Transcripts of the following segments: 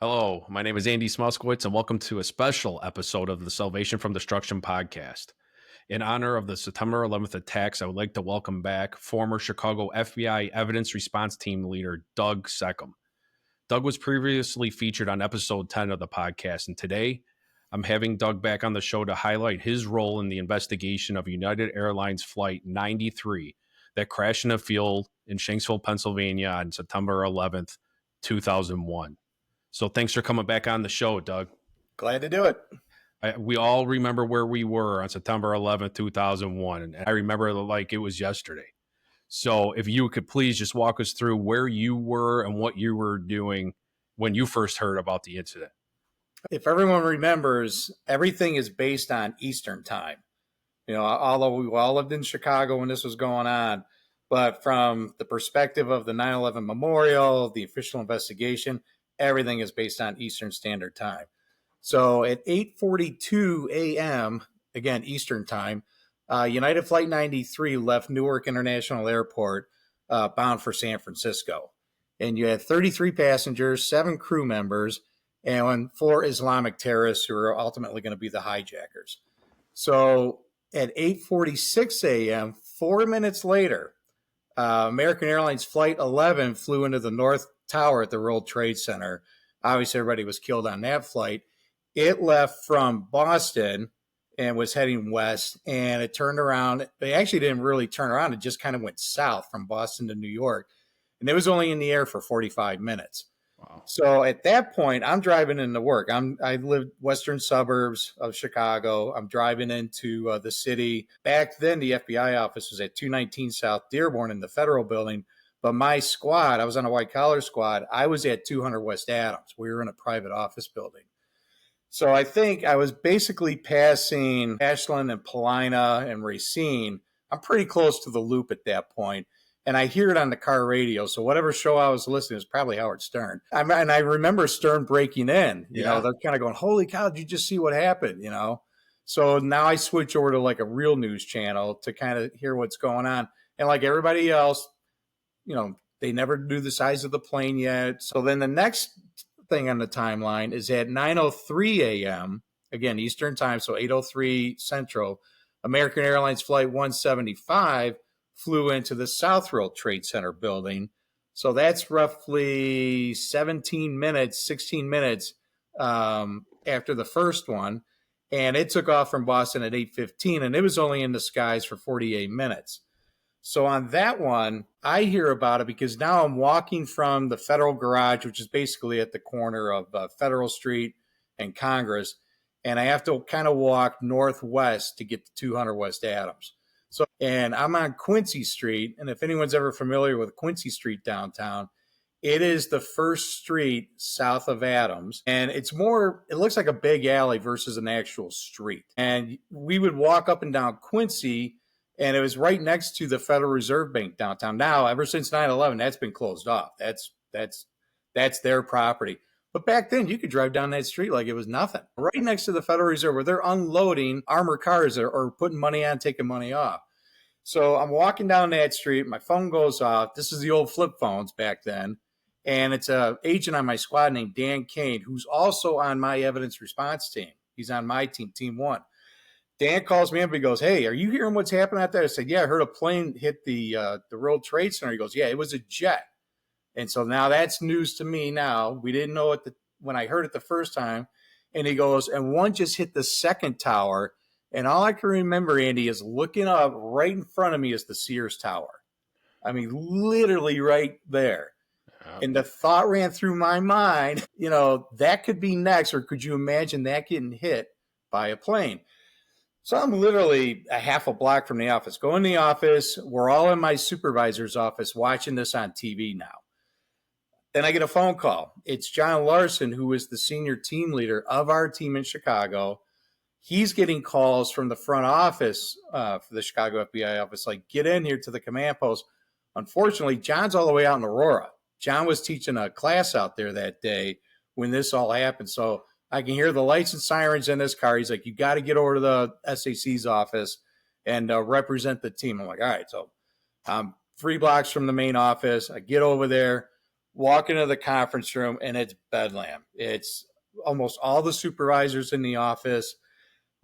Hello, my name is Andy Smuskowitz, and welcome to a special episode of the Salvation from Destruction podcast. In honor of the September 11th attacks, I would like to welcome back former Chicago FBI Evidence Response Team leader Doug Seccombe. Doug was previously featured on episode 10 of the podcast, and today I'm having Doug back on the show to highlight his role in the investigation of United Airlines Flight 93 that crashed in a field in Shanksville, Pennsylvania on September 11th, 2001. So thanks for coming back on the show, Doug. Glad to do it. We all remember where we were on September 11th, 2001. And I remember like it was yesterday. So if you could please just walk us through where you were and what you were doing when you first heard about the incident. If everyone remembers, everything is based on Eastern time. You know, although we all lived in Chicago when this was going on, but from the perspective of the 9/11 memorial, the official investigation, everything is based on Eastern Standard Time. So at 8:42 a.m., again, Eastern Time, United Flight 93 left Newark International Airport bound for San Francisco. And you had 33 passengers, 7 crew members, and 4 Islamic terrorists who are ultimately going to be the hijackers. So at 8:46 a.m., 4 minutes later, American Airlines Flight 11 flew into the North Tower at the World Trade Center. Obviously, everybody was killed on that flight. It left from Boston and was heading west, and it turned around. They actually didn't really turn around. It just kind of went south from Boston to New York, and it was only in the air for 45 minutes. Wow. So at that point, I'm driving into work. I live western suburbs of Chicago. I'm driving into the city. Back then, the FBI office was at 219 South Dearborn in the Federal Building. But my squad, I was on a white-collar squad, I was at 200 West Adams. We were in a private office building. So I think I was basically passing Ashland and Paulina and Racine. I'm pretty close to the loop at that point. And I hear it on the car radio. So whatever show I was listening to was probably Howard Stern. And I remember Stern breaking in. You know, they're kind of going, holy cow, did you just see what happened? You know? So now I switch over to like a real news channel to kind of hear what's going on. And like everybody else, you know, they never knew the size of the plane yet. So then the next thing on the timeline is at 9:03 a.m., again, Eastern time, so 8:03 Central, American Airlines Flight 175 flew into the South World Trade Center building. So that's roughly 16 minutes after the first one. And it took off from Boston at 8:15, and it was only in the skies for 48 minutes. So on that one, I hear about it because now I'm walking from the Federal Garage, which is basically at the corner of Federal Street and Congress, and I have to kind of walk northwest to get to 200 West Adams. So, and I'm on Quincy Street, and if anyone's ever familiar with Quincy Street downtown, it is the first street south of Adams, and it looks like a big alley versus an actual street. And we would walk up and down Quincy, and it was right next to the Federal Reserve Bank downtown. Now, ever since 9/11, that's been closed off. That's their property. But back then, you could drive down that street like it was nothing. Right next to the Federal Reserve, where they're unloading armored cars or putting money on, taking money off. So I'm walking down that street. My phone goes off. This is the old flip phones back then. And it's an agent on my squad named Dan Kane, who's also on my evidence response team. He's on my team, Team 1. Dan calls me up and he goes, hey, are you hearing what's happening out there? I said, yeah, I heard a plane hit the World Trade Center. He goes, yeah, it was a jet. And so now that's news to me now. We didn't know it when I heard it the first time. And he goes, and one just hit the second tower. And all I can remember, Andy, is looking up right in front of me is the Sears Tower. I mean, literally right there. And the thought ran through my mind, you know, that could be next. Or could you imagine that getting hit by a plane? So I'm literally a half a block from the office. Go in the office. We're all in my supervisor's office watching this on TV now. Then I get a phone call. It's John Larson, who is the senior team leader of our team in Chicago. He's getting calls from the front office for the Chicago FBI office, like, get in here to the command post. Unfortunately, John's all the way out in Aurora. John was teaching a class out there that day when this all happened. So I can hear the lights and sirens in this car. He's like, you got to get over to the SAC's office and represent the team. I'm like, all right. So I'm 3 blocks from the main office. I get over there. walk into the conference room, and it's bedlam. It's almost all the supervisors in the office,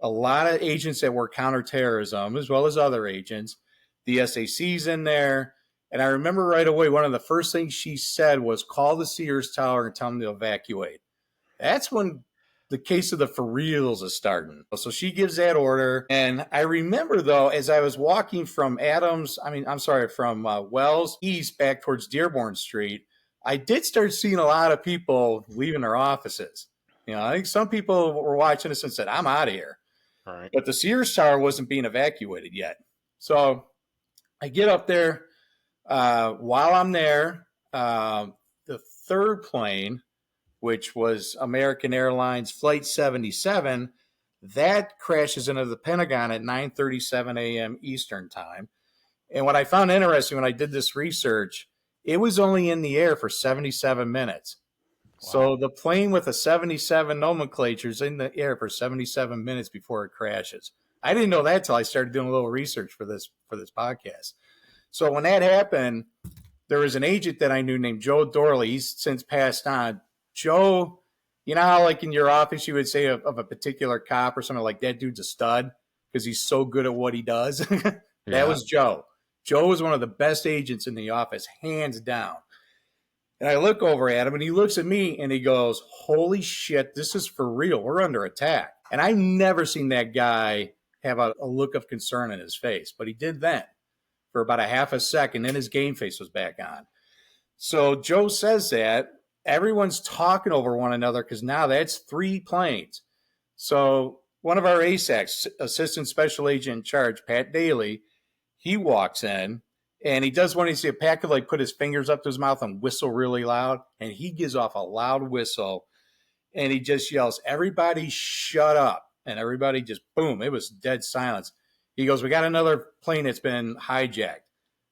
a lot of agents that work counterterrorism, as well as other agents. The SAC's in there. And I remember right away, one of the first things she said was, call the Sears Tower and tell them to evacuate. That's when the case of the for reals is starting. So she gives that order. And I remember, though, as I was walking from from Wells East back towards Dearborn Street, I did start seeing a lot of people leaving their offices. I think some people were watching this and said, I'm out of here. All right. But the Sears Tower wasn't being evacuated yet. So I get up there. While I'm there, the third plane, which was American Airlines Flight 77, that crashes into the Pentagon at 9:37 a.m. Eastern time. And what I found interesting when I did this research, it was only in the air for 77 minutes. Wow. So the plane with a 77 nomenclature is in the air for 77 minutes before it crashes. I didn't know that till I started doing a little research for this podcast. So when that happened, there was an agent that I knew named Joe Dorley. He's since passed on. Joe, you know how like in your office you would say of a particular cop or something like that dude's a stud because he's so good at what he does? That was Joe. Joe was one of the best agents in the office, hands down. And I look over at him and he looks at me and he goes, holy shit, this is for real. We're under attack. And I've never seen that guy have a look of concern in his face, but he did then for about a half a second. Then his game face was back on. So Joe says that. Everyone's talking over one another because now that's 3 planes. So one of our ASACs, Assistant Special Agent in Charge, Pat Daly, he walks in and he does one. You see Pat could like put his fingers up to his mouth and whistle really loud. And he gives off a loud whistle and he just yells, everybody shut up. And everybody just, boom, it was dead silence. He goes, we got another plane that's been hijacked.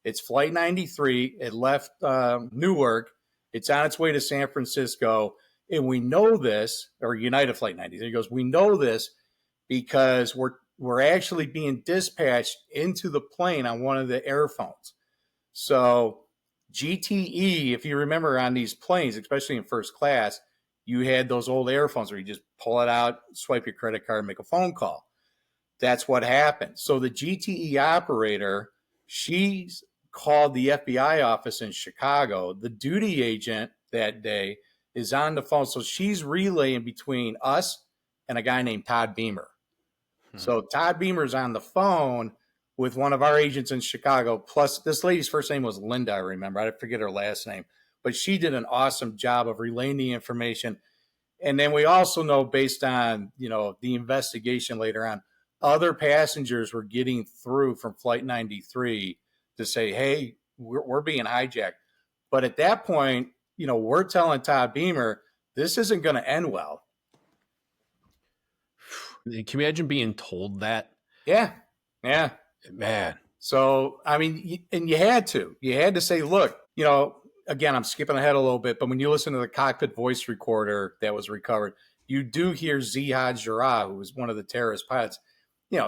It's Flight 93. It left Newark. It's on its way to San Francisco. And we know this, or United Flight 93. He goes, we know this because we're actually being dispatched into the plane on one of the airphones. So GTE, if you remember on these planes, especially in first class, you had those old airphones where you just pull it out, swipe your credit card, make a phone call. That's what happened. So the GTE operator, she's called the FBI office in Chicago. The duty agent that day is on the phone. So she's relaying between us and a guy named Todd Beamer. So Todd Beamer's on the phone with one of our agents in Chicago. Plus, this lady's first name was Linda, I remember. I forget her last name. But she did an awesome job of relaying the information. And then we also know, based on, the investigation later on, other passengers were getting through from Flight 93 to say, hey, we're being hijacked. But at that point, we're telling Todd Beamer, this isn't going to end well. Can you imagine being told that? Yeah. Man. So, I mean, and you had to say, look, again, I'm skipping ahead a little bit, but when you listen to the cockpit voice recorder that was recovered, you do hear Zihad Jarrah, who was one of the terrorist pilots.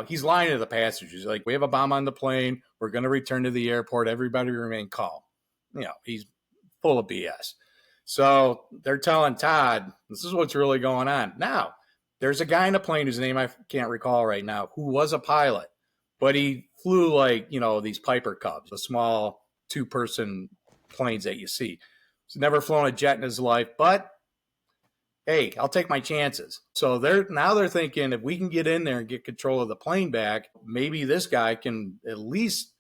He's lying to the passengers. Like, we have a bomb on the plane. We're going to return to the airport. Everybody remain calm. He's full of BS. So they're telling Todd, this is what's really going on. Now, there's a guy in the plane whose name I can't recall right now, who was a pilot, but he flew like, these Piper Cubs, the small 2-person planes that you see. He's never flown a jet in his life, but hey, I'll take my chances. So they're thinking, if we can get in there and get control of the plane back, maybe this guy can at least,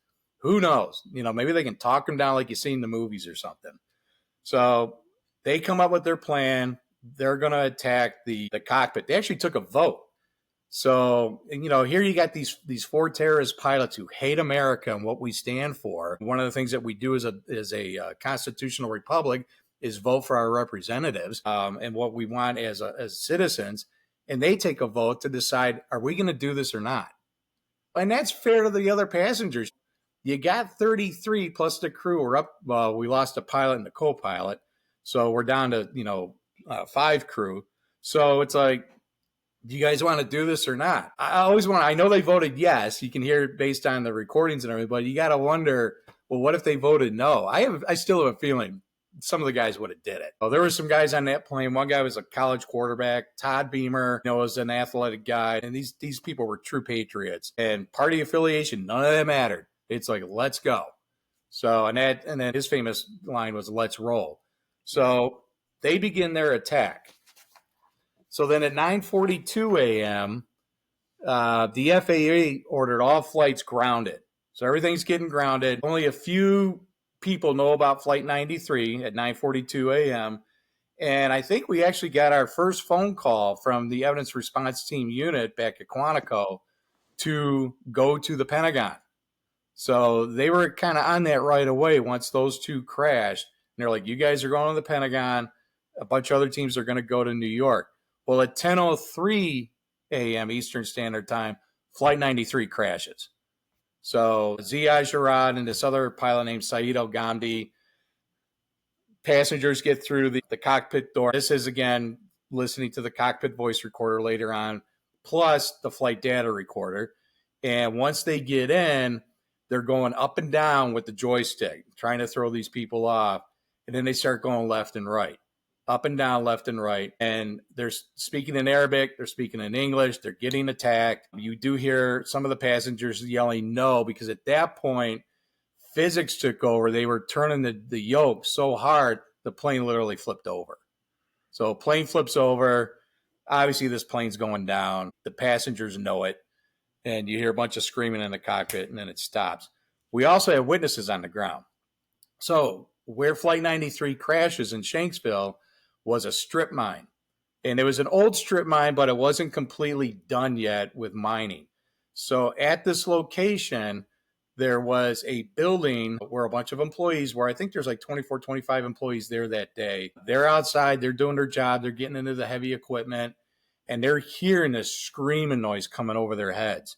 who knows, maybe they can talk him down like you see in the movies or something. So they come up with their plan. They're going to attack the cockpit. They actually took a vote. So, here you got these 4 terrorist pilots who hate America and what we stand for. One of the things that we do as a constitutional republic is vote for our representatives and what we want as citizens. And they take a vote to decide, are we going to do this or not? And that's fair to the other passengers. You got 33 plus the crew. We're up. We lost a pilot and a co-pilot. So we're down to, 5 crew. So it's like, do you guys want to do this or not? I know they voted yes. You can hear it based on the recordings and everything, but you got to wonder, well, what if they voted no? I still have a feeling some of the guys would have did it. Well, there were some guys on that plane. One guy was a college quarterback. Todd Beamer, was an athletic guy. And these people were true patriots. And party affiliation, none of that mattered. It's like, let's go. So, and then his famous line was, let's roll. So they begin their attack. So then at 9:42 a.m., the FAA ordered all flights grounded. So everything's getting grounded. Only a few people know about Flight 93 at 9:42 a.m. And I think we actually got our first phone call from the Evidence Response Team unit back at Quantico to go to the Pentagon. So they were kind of on that right away once those two crashed. And they're like, you guys are going to the Pentagon. A bunch of other teams are going to go to New York. Well, at 10:03 a.m. Eastern Standard Time, Flight 93 crashes. So Ziad Jarrad and this other pilot named Saeed El-Ghamdi, passengers get through the cockpit door. This is, again, listening to the cockpit voice recorder later on, plus the flight data recorder. And once they get in, they're going up and down with the joystick, trying to throw these people off. And then they start going left and right, up and down, left and right. And they're speaking in Arabic. They're speaking in English. They're getting attacked. You do hear some of the passengers yelling no, because at that point, physics took over. They were turning the yoke so hard, the plane literally flipped over. So plane flips over. Obviously, this plane's going down. The passengers know it. And you hear a bunch of screaming in the cockpit, and then it stops. We also have witnesses on the ground. So where Flight 93 crashes in Shanksville was a strip mine. And it was an old strip mine, but it wasn't completely done yet with mining. So at this location, there was a building where a bunch of employees were. I think there's like 24, 25 employees there that day. They're outside. They're doing their job. They're getting into the heavy equipment. And they're hearing this screaming noise coming over their heads.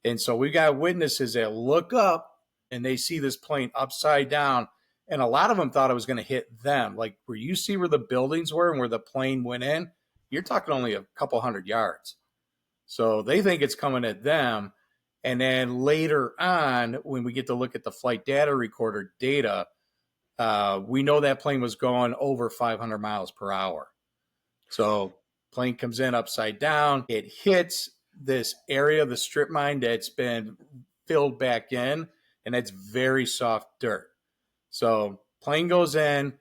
And so we got witnesses that look up and they see this plane upside down. And a lot of them thought it was going to hit them. Like where you see where the buildings were and where the plane went in, you're talking only a couple hundred yards. So they think it's coming at them. And then later on, when we get to look at the flight data recorder data, we know that plane was going over 500 miles per hour. So plane comes in upside down. It hits this area of the strip mine that's been filled back in, and it's very soft dirt. So plane goes in.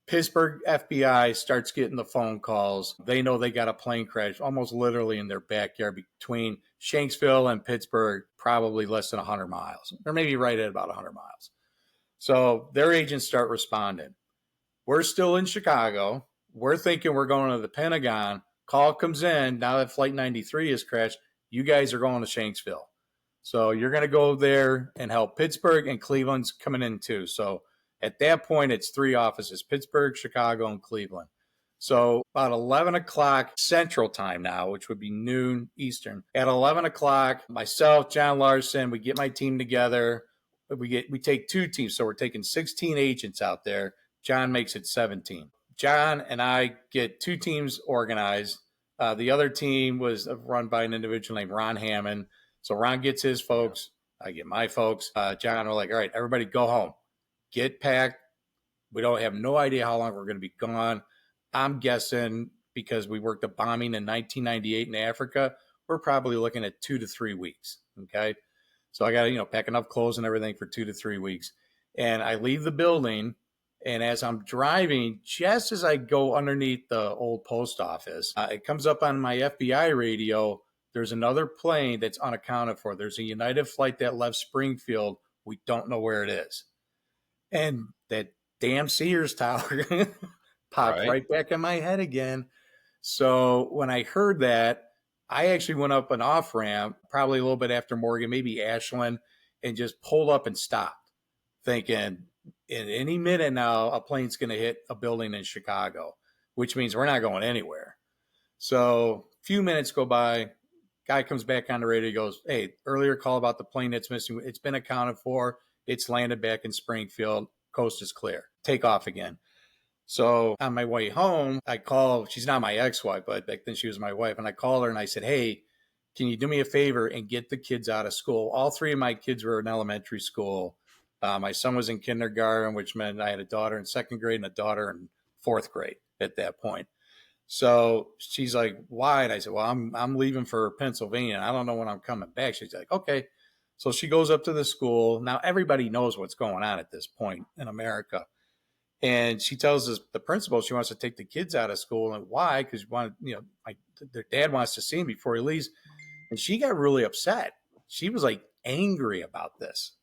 Pittsburgh FBI starts getting the phone calls. They know they got a plane crash almost literally in their backyard between Shanksville and Pittsburgh, probably less than 100 miles, or maybe right at about 100 miles. So their agents start responding. We're still in Chicago. We're thinking we're going to the Pentagon. Call comes in. Now that Flight 93 has crashed, you guys are going to Shanksville. So you're going to go there and help Pittsburgh, and Cleveland's coming in too. So at that point, it's three offices: Pittsburgh, Chicago, and Cleveland. So about 11 o'clock Central Time now, which would be noon Eastern. At 11 o'clock, myself, John Larson, we get my team together. We take two teams. So we're taking 16 agents out there. John makes it 17. John and I get two teams organized. The other team was run by an individual named Ron Hammond. So Ron gets his folks. I get my folks. John, we're like, all right, everybody go home. Get packed. We don't have no idea how long we're going to be gone. I'm guessing, because we worked a bombing in 1998 in Africa, we're probably looking at 2 to 3 weeks. Okay. So I got to, pack enough clothes and everything for 2 to 3 weeks. And I leave the building. And as I'm driving, just as I go underneath the old post office, it comes up on my FBI radio. There's another plane that's unaccounted for. There's a United flight that left Springfield. We don't know where it is. And that damn Sears Tower popped right back in my head again. So when I heard that, I actually went up an off ramp, probably a little bit after Morgan, maybe Ashland, and just pulled up and stopped, thinking in any minute now, a plane's going to hit a building in Chicago, which means we're not going anywhere. So a few minutes go by. Guy comes back on the radio. He goes, hey, earlier call about the plane that's missing. It's been accounted for. It's landed back in Springfield. Coast is clear. Take off again. So on my way home, I call. She's not my ex-wife, but back then she was my wife. And I called her and I said, hey, can you do me a favor and get the kids out of school? All three of my kids were in elementary school. My son was in kindergarten, which meant I had a daughter in second grade and a daughter in fourth grade at that point. So she's like, why? And I said, well, I'm leaving for Pennsylvania. I don't know when I'm coming back. She's like, okay. So she goes up to the school. Now everybody knows what's going on at this point in America. And she tells us the principal she wants to take the kids out of school. And why? Because their dad wants to see him before he leaves. And she got really upset. She was like angry about this.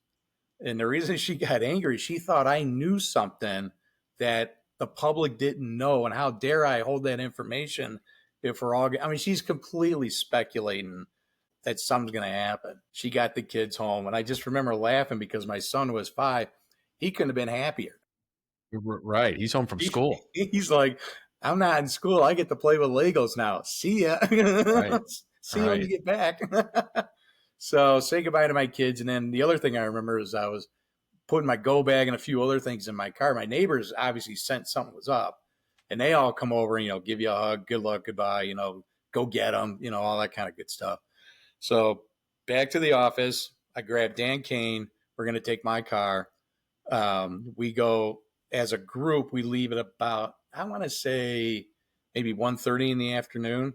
And the reason she got angry, she thought I knew something that the public didn't know. And how dare I hold that information if we're all, I mean, she's completely speculating that something's going to happen. She got the kids home. And I just remember laughing because my son was 5. He couldn't have been happier. Right. He's home from school. He's like, I'm not in school. I get to play with Legos now. See ya. Right. See you when you get back. So say goodbye to my kids. And then the other thing I remember is I was putting my go bag and a few other things in my car. My neighbors obviously sensed something was up. And they all come over and, give you a hug, good luck, goodbye, go get them, all that kind of good stuff. So back to the office. I grabbed Dan Kane. We're going to take my car. We go as a group. We leave at about, I want to say maybe 1:30 in the afternoon.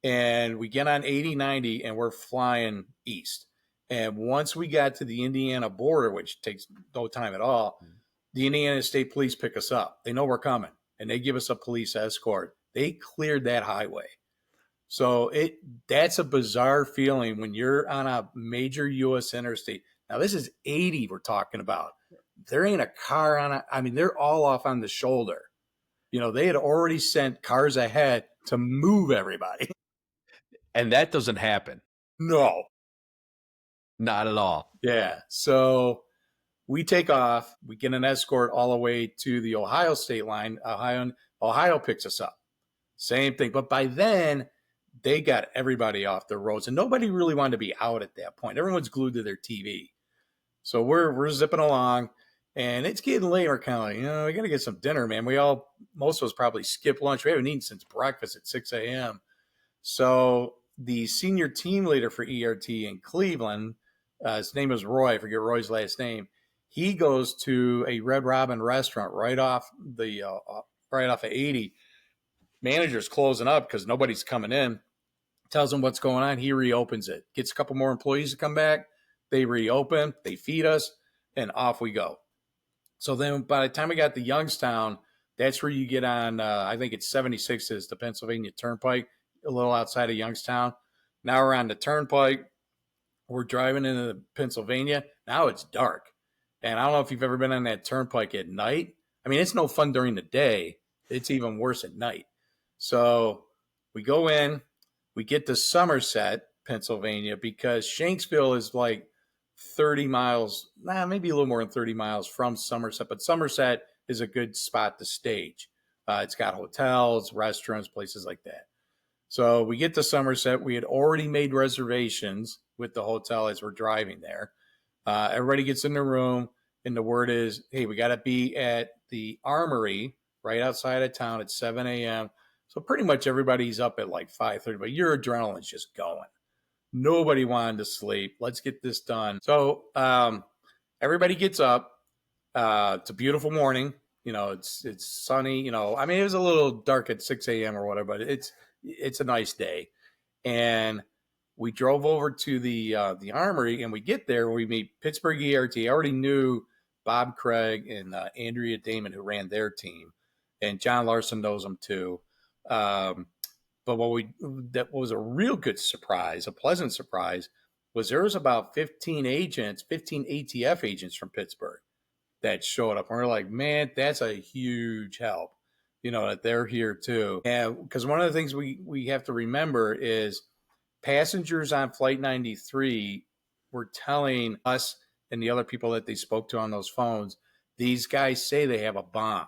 And we get on 80-90 and we're flying east. And once we got to the Indiana border, which takes no time at all, the Indiana State Police pick us up. They know we're coming and they give us a police escort. They cleared that highway. So that's a bizarre feeling when you're on a major U.S. interstate. Now, this is 80 we're talking about. There ain't a car on it. I mean, they're all off on the shoulder. They had already sent cars ahead to move everybody. And that doesn't happen. No. Not at all. Yeah. So we take off. We get an escort all the way to the Ohio state line. Ohio picks us up. Same thing. But by then, they got everybody off the roads. And nobody really wanted to be out at that point. Everyone's glued to their TV. So we're zipping along. And it's getting late. We're kind of like, we got to get some dinner, man. Most of us probably skip lunch. We haven't eaten since breakfast at 6 a.m. So the senior team leader for ERT in Cleveland, his name is Roy. I forget Roy's last name. He goes to a Red Robin restaurant right off of 80. Manager's closing up because nobody's coming in. Tells him what's going on. He reopens it. Gets a couple more employees to come back. They reopen. They feed us, and off we go. So then by the time we got to Youngstown, that's where you get on, I think it's 76 is the Pennsylvania Turnpike, a little outside of Youngstown. Now we're on the Turnpike. We're driving into Pennsylvania. Now it's dark. And I don't know if you've ever been on that Turnpike at night. I mean, it's no fun during the day. It's even worse at night. So we go in. We get to Somerset, Pennsylvania, because Shanksville is like 30 miles, maybe a little more than 30 miles from Somerset. But Somerset is a good spot to stage. It's got hotels, restaurants, places like that. So we get to Somerset. We had already made reservations with the hotel as we're driving there. Everybody gets in the room, and the word is, hey, we got to be at the Armory right outside of town at 7 a.m. So pretty much everybody's up at like 5:30, but your adrenaline's just going. Nobody wanted to sleep. Let's get this done. So everybody gets up. It's a beautiful morning. It's sunny. I mean, it was a little dark at 6 a.m. or whatever, but it's a nice day. And we drove over to the Armory, and we get there. We meet Pittsburgh ERT. I already knew Bob Craig and Andrea Damon, who ran their team, and John Larson knows them too. But that was a real good surprise, a pleasant surprise, was there was about 15 ATF agents from Pittsburgh that showed up. And we're like, man, that's a huge help, that they're here too. And because one of the things we have to remember is passengers on Flight 93 were telling us and the other people that they spoke to on those phones, these guys say they have a bomb.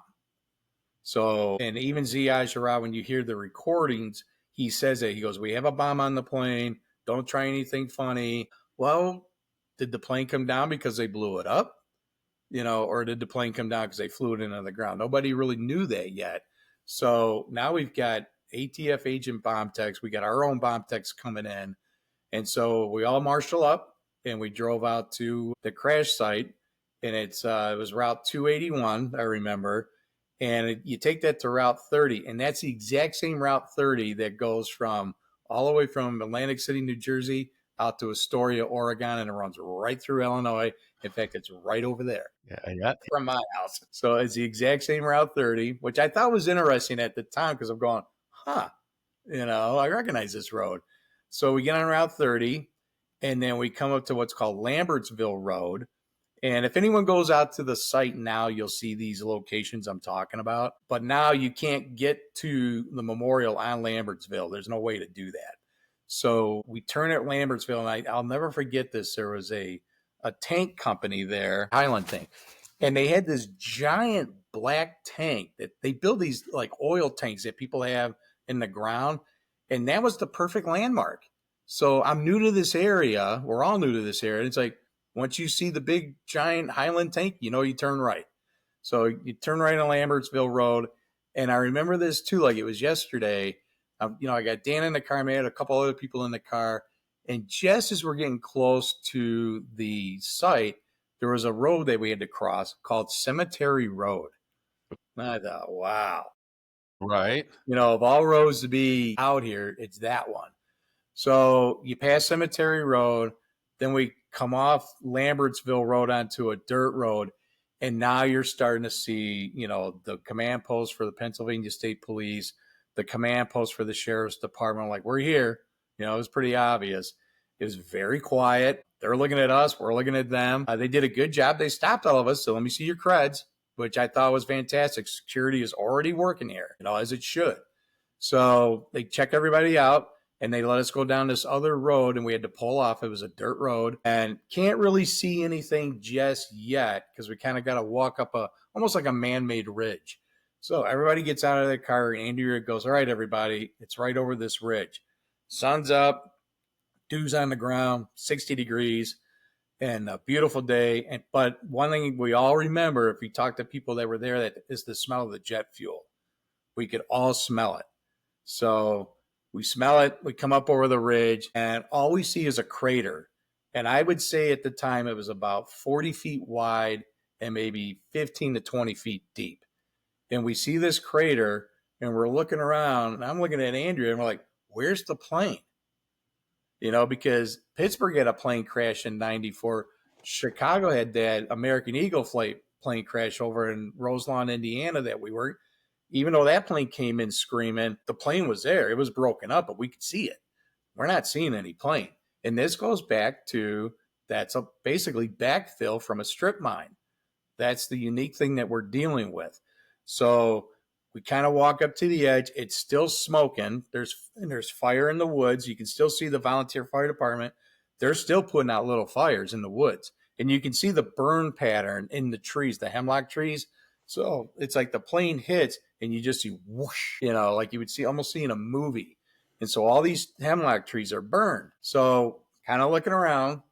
So, and even Ziad Jarrah, when you hear the recordings, he says that. He goes, we have a bomb on the plane. Don't try anything funny. Well, did the plane come down because they blew it up? Or did the plane come down because they flew it into the ground? Nobody really knew that yet. So now we've got ATF agent bomb techs. We got our own bomb techs coming in. And so we all marshal up and we drove out to the crash site. and it was Route 281, I remember. And you take that to Route 30, and that's the exact same Route 30 that goes from all the way from Atlantic City, New Jersey, out to Astoria, Oregon, and it runs right through Illinois. In fact, it's right over there Yeah. from my house. So it's the exact same Route 30, which I thought was interesting at the time because I'm going, huh, I recognize this road. So we get on Route 30, and then we come up to what's called Lambertsville Road. And if anyone goes out to the site now, you'll see these locations I'm talking about. But now you can't get to the memorial on Lambertsville. There's no way to do that. So we turn at Lambertsville, and I'll never forget this. There was a tank company there, Highland Tank, and they had this giant black tank that they build these like oil tanks that people have in the ground. And that was the perfect landmark. So I'm new to this area. We're all new to this area. It's like, once you see the big giant Highland tank, you turn right. So you turn right on Lambertsville Road. And I remember this too, like it was yesterday. I got Dan in the car, I had a couple other people in the car. And just as we're getting close to the site, there was a road that we had to cross called Cemetery Road. And I thought, wow. Right. Of all roads to be out here, it's that one. So you pass Cemetery Road, then we come off Lambertsville Road onto a dirt road, and now you're starting to see, the command post for the Pennsylvania State Police, the command post for the Sheriff's Department. Like, we're here. It was pretty obvious. It was very quiet. They're looking at us. We're looking at them. They did a good job. They stopped all of us. So let me see your creds, which I thought was fantastic. Security is already working here, as it should. So they check everybody out, and they let us go down this other road, and we had to pull off. It was a dirt road, and can't really see anything just yet because we kind of got to walk up almost like a man-made ridge. So everybody gets out of their car, and Andrea goes, all right, everybody, it's right over this ridge. Sun's up, dew's on the ground, 60 degrees, and a beautiful day. But one thing we all remember, if we talk to people that were there, that is the smell of the jet fuel. We could all smell it. So we smell it, we come up over the ridge, and all we see is a crater. And I would say at the time it was about 40 feet wide and maybe 15 to 20 feet deep. And we see this crater, and we're looking around, and I'm looking at Andrea, and we're like, where's the plane? Because Pittsburgh had a plane crash in 94. Chicago had that American Eagle flight plane crash over in Roselawn, Indiana that we were. Even though that plane came in screaming, the plane was there. It was broken up, but we could see it. We're not seeing any plane. And this goes back to that's basically backfill from a strip mine. That's the unique thing that we're dealing with. So we kind of walk up to the edge. It's still smoking. There's fire in the woods. You can still see the volunteer fire department. They're still putting out little fires in the woods. And you can see the burn pattern in the trees, the hemlock trees. So it's like the plane hits and you just see whoosh, like you would almost see in a movie. And so all these hemlock trees are burned. So kind of looking around.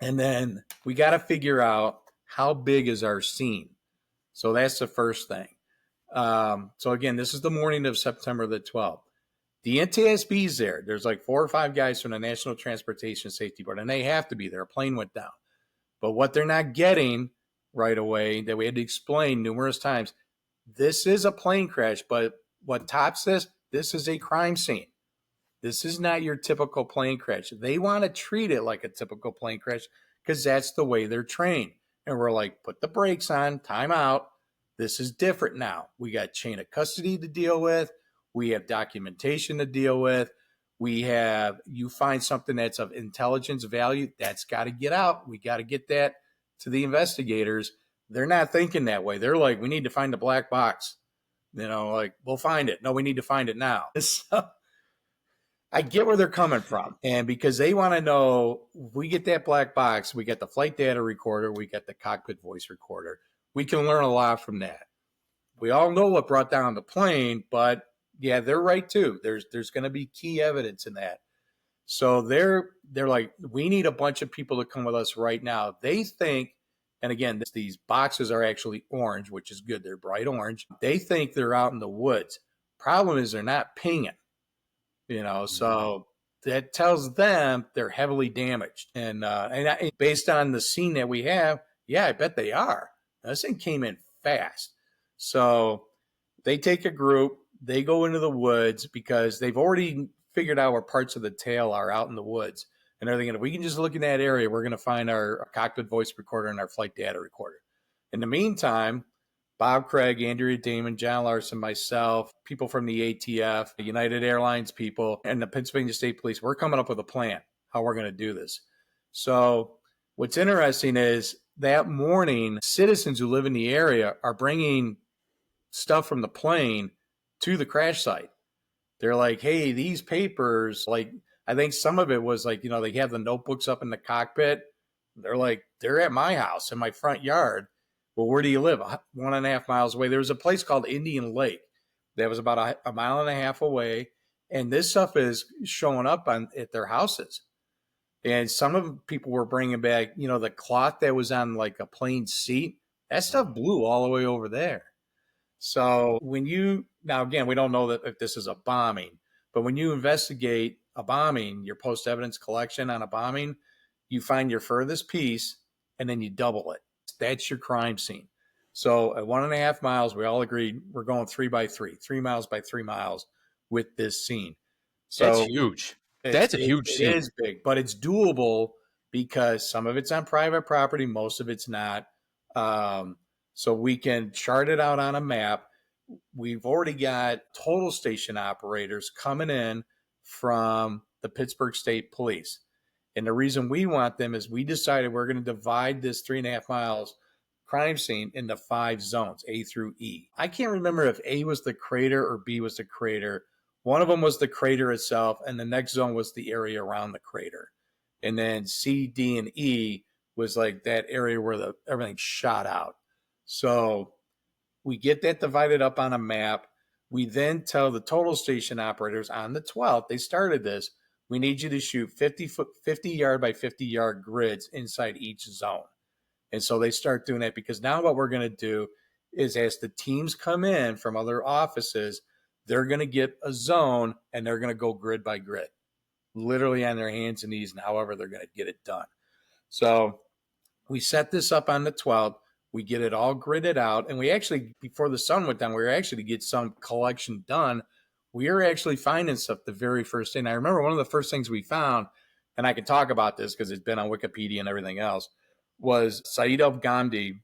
And then we got to figure out how big is our scene. So that's the first thing. So again, this is the morning of September the 12th. The NTSB's there. There's like 4 or 5 guys from the National Transportation Safety Board, and they have to be there. A plane went down. But what they're not getting right away, that we had to explain numerous times, this is a plane crash, but what tops this is a crime scene. This is not your typical plane crash. They want to treat it like a typical plane crash because that's the way they're trained. And we're like, put the brakes on, time out. This is different now. We got chain of custody to deal with. We have documentation to deal with. You find something that's of intelligence value, that's got to get out. We got to get that to the investigators. They're not thinking that way. They're like, we need to find the black box. We'll find it. No, we need to find it now. So I get where they're coming from. And because they want to know, if we get that black box, we get the flight data recorder, we get the cockpit voice recorder. We can learn a lot from that. We all know what brought down the plane, but yeah, they're right too. There's going to be key evidence in that. So they're like, we need a bunch of people to come with us right now. They think, and again, these boxes are actually orange, which is good. They're bright orange. They think they're out in the woods. Problem is they're not pinging, so that tells them they're heavily damaged. And based on the scene that we have, yeah, I bet they are. Now, this thing came in fast. So they take a group, they go into the woods because they've already figured out where parts of the tail are out in the woods. And they're thinking, if we can just look in that area, we're going to find our cockpit voice recorder and our flight data recorder. In the meantime, Bob Craig, Andrea Damon, John Larson, myself, people from the ATF, the United Airlines people, and the Pennsylvania State Police, we're coming up with a plan how we're going to do this. So what's interesting is that morning, citizens who live in the area are bringing stuff from the plane to the crash site. They're like, hey, these papers, like, I think some of it was like, they have the notebooks up in the cockpit. They're like, they're at my house in my front yard. Well, where do you live? 1.5 miles away. There was a place called Indian Lake that was about a mile and a half away. And this stuff is showing up at their houses. And some of the people were bringing back, the cloth that was on like a plane seat. That stuff blew all the way over there. So now again, we don't know that if this is a bombing, but when you investigate a bombing, your post-evidence collection on a bombing, you find your furthest piece and then you double it. That's your crime scene. So at 1.5 miles, we all agreed we're going 3 by 3, 3 miles by 3 miles with this scene. So that's huge. That's a huge scene. It is big, but it's doable because some of it's on private property, most of it's not. So we can chart it out on a map. We've already got total station operators coming in from the Pittsburgh State Police. And the reason we want them is we decided we're going to divide this 3.5 miles crime scene into 5 zones, A through E. I can't remember if A was the crater or B was the crater. One of them was the crater itself, and the next zone was the area around the crater. And then C, D, and E was like that area where everything shot out. So we get that divided up on a map. We then tell the total station operators on the 12th, they started this, we need you to shoot 50 yard by 50 yard grids inside each zone. And so they start doing that because now what we're going to do is as the teams come in from other offices, they're going to get a zone and they're going to go grid by grid, literally on their hands and knees and however they're going to get it done. So we set this up on the 12th. We get it all gridded out. And we actually, before the sun went down, we were actually to get some collection done. We were actually finding stuff the very first day. And I remember one of the first things we found, and I can talk about this because it's been on Wikipedia and everything else, was Saeed al-Ghamdi,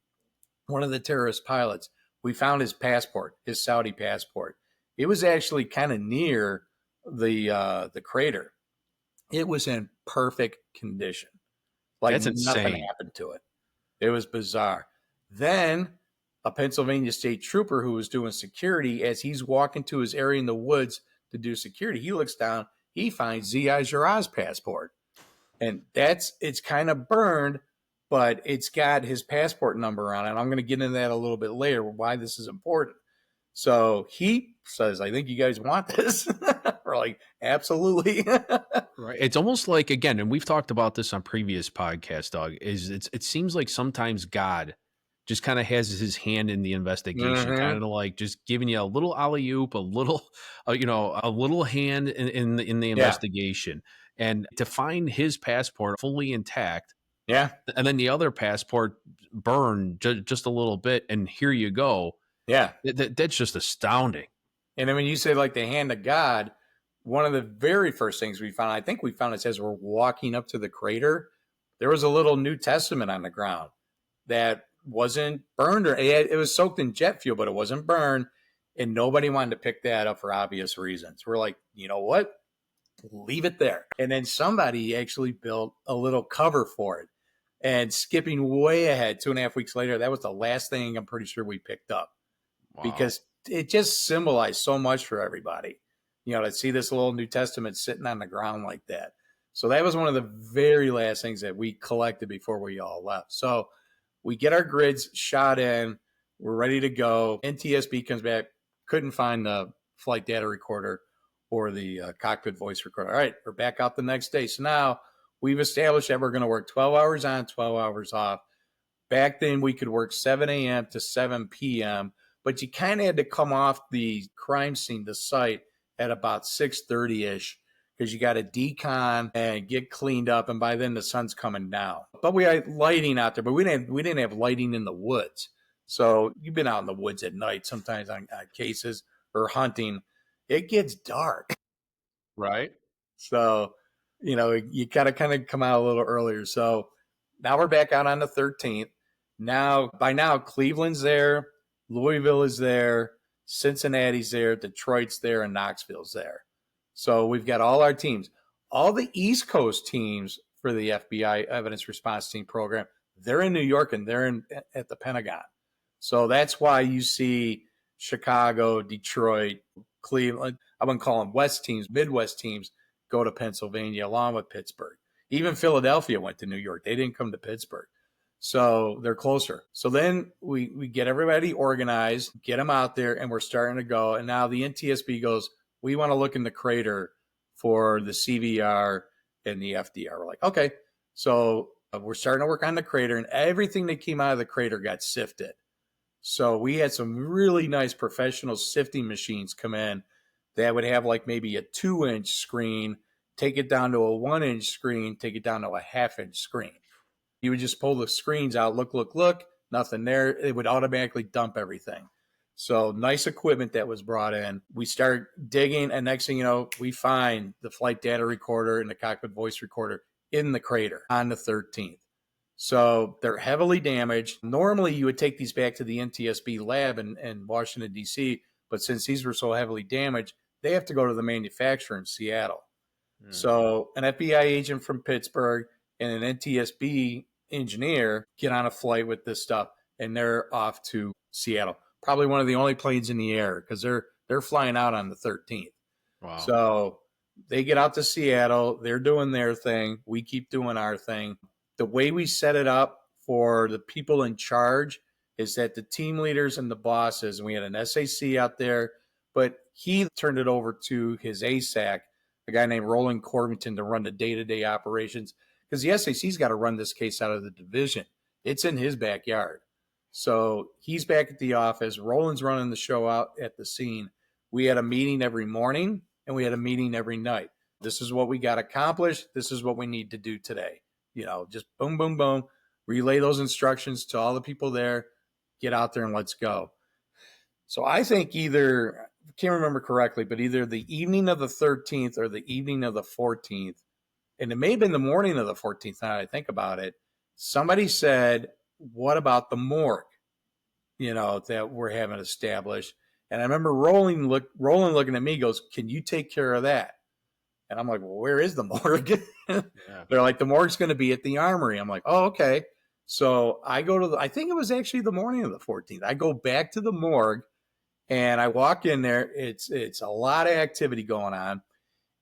one of the terrorist pilots. We found his passport, his Saudi passport. It was actually kind of near the crater. It was in perfect condition. Like that's insane. Nothing happened to it. It was bizarre. Then a Pennsylvania state trooper who was doing security, as he's walking to his area in the woods to do security, he looks down, he finds Z.I. Girat's passport. And it's kind of burned, but it's got his passport number on it. I'm going to get into that a little bit later, why this is important. So he says, I think you guys want this. We're like, absolutely. Right. It's almost like, again, and we've talked about this on previous podcasts, Doug, it seems like sometimes God just kind of has his hand in the investigation, kind of like just giving you a little alley-oop, a little hand in the investigation. And to find his passport fully intact, yeah, and then the other passport burned just a little bit, and here you go. Yeah, that's just astounding. And then when you say like the hand of God, one of the very first things we found, I think we found it says we're walking up to the crater, there was a little New Testament on the ground that wasn't burned, or it was soaked in jet fuel, but it wasn't burned, and nobody wanted to pick that up for obvious reasons. We're like, you know what? Leave it there. And then somebody actually built a little cover for it. And skipping way ahead, 2.5 weeks later, that was the last thing I'm pretty sure we picked up. Wow. Because it just symbolized so much for everybody, to see this little New Testament sitting on the ground like that. So that was one of the very last things that we collected before we all left. So we get our grids shot in. We're ready to go. NTSB comes back, couldn't find the flight data recorder or the cockpit voice recorder. All right, we're back out the next day. So now we've established that we're going to work 12 hours on, 12 hours off. Back then, we could work 7 a.m. to 7 p.m., but you kind of had to come off the crime scene, the site, at about 6:30-ish, because you got to decon and get cleaned up, and by then the sun's coming down. But we had lighting out there, but we didn't have lighting in the woods. So you've been out in the woods at night sometimes on cases or hunting. It gets dark. Right. So, you got to kind of come out a little earlier. So now we're back out on the 13th. By now, Cleveland's there, Louisville is there, Cincinnati's there, Detroit's there, and Knoxville's there. So we've got all our teams. All the East Coast teams for the FBI Evidence Response Team program, they're in New York and they're at the Pentagon. So that's why you see Chicago, Detroit, Cleveland, I wouldn't call them West teams, Midwest teams go to Pennsylvania along with Pittsburgh. Even Philadelphia went to New York. They didn't come to Pittsburgh. So they're closer. So then we get everybody organized, get them out there, and we're starting to go. And now the NTSB goes, we want to look in the crater for the CVR and the FDR. We're like, okay. So we're starting to work on the crater, and everything that came out of the crater got sifted. So we had some really nice professional sifting machines come in that would have like maybe a 2-inch screen, take it down to a 1-inch screen, take it down to a 1/2-inch screen. You would just pull the screens out, look, nothing there. It would automatically dump everything. So nice equipment that was brought in. We start digging, and next thing you know, we find the flight data recorder and the cockpit voice recorder in the crater on the 13th. So they're heavily damaged. Normally, you would take these back to the NTSB lab in Washington, D.C., but since these were so heavily damaged, they have to go to the manufacturer in Seattle. So an FBI agent from Pittsburgh and an NTSB engineer get on a flight with this stuff, and they're off to Seattle. Probably one of the only planes in the air because they're flying out on the 13th. Wow. So they get out to Seattle. They're doing their thing. We keep doing our thing. The way we set it up for the people in charge is that the team leaders and the bosses, and we had an SAC out there, but he turned it over to his ASAC, a guy named Roland Corvington, to run the day-to-day operations, because the SAC's got to run this case out of the division. It's in his backyard. So he's back at the office. Roland's running the show out at the scene. We had a meeting every morning, and we had a meeting every night. This is what we got accomplished. This is what we need to do today. Just boom, boom, boom. Relay those instructions to all the people there. Get out there and let's go. So I think I can't remember correctly, but either the evening of the 13th or the evening of the 14th, and it may have been the morning of the 14th, now that I think about it, somebody said, what about the morgue, that we're having established? And I remember Roland looking at me, goes, can you take care of that? And I'm like, well, where is the morgue? Yeah. They're like, the morgue's going to be at the Armory. I'm like, oh, okay. So I go to I think it was actually the morning of the 14th. I go back to the morgue and I walk in there. It's a lot of activity going on.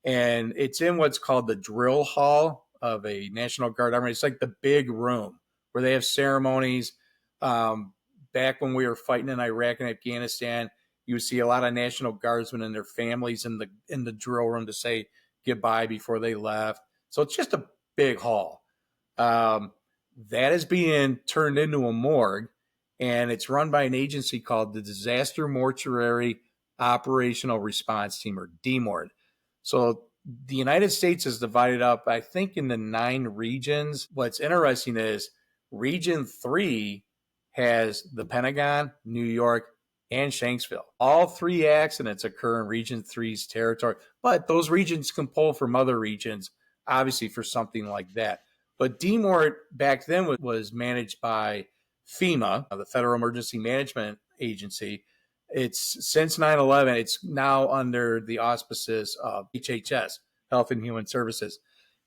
And it's in what's called the drill hall of a National Guard Armory. It's like the big room where they have ceremonies. Back when we were fighting in Iraq and Afghanistan, you would see a lot of National Guardsmen and their families in the drill room to say goodbye before they left. So it's just a big hall. That is being turned into a morgue, and it's run by an agency called the Disaster Mortuary Operational Response Team, or DMORD. So the United States is divided up, I think, into 9 regions. What's interesting is Region 3 has the Pentagon, New York, and Shanksville. All 3 accidents occur in Region 3's territory, but those regions can pull from other regions, obviously, for something like that. But DMORD back then was managed by FEMA, the Federal Emergency Management Agency. It's since 9/11, it's now under the auspices of HHS, Health and Human Services.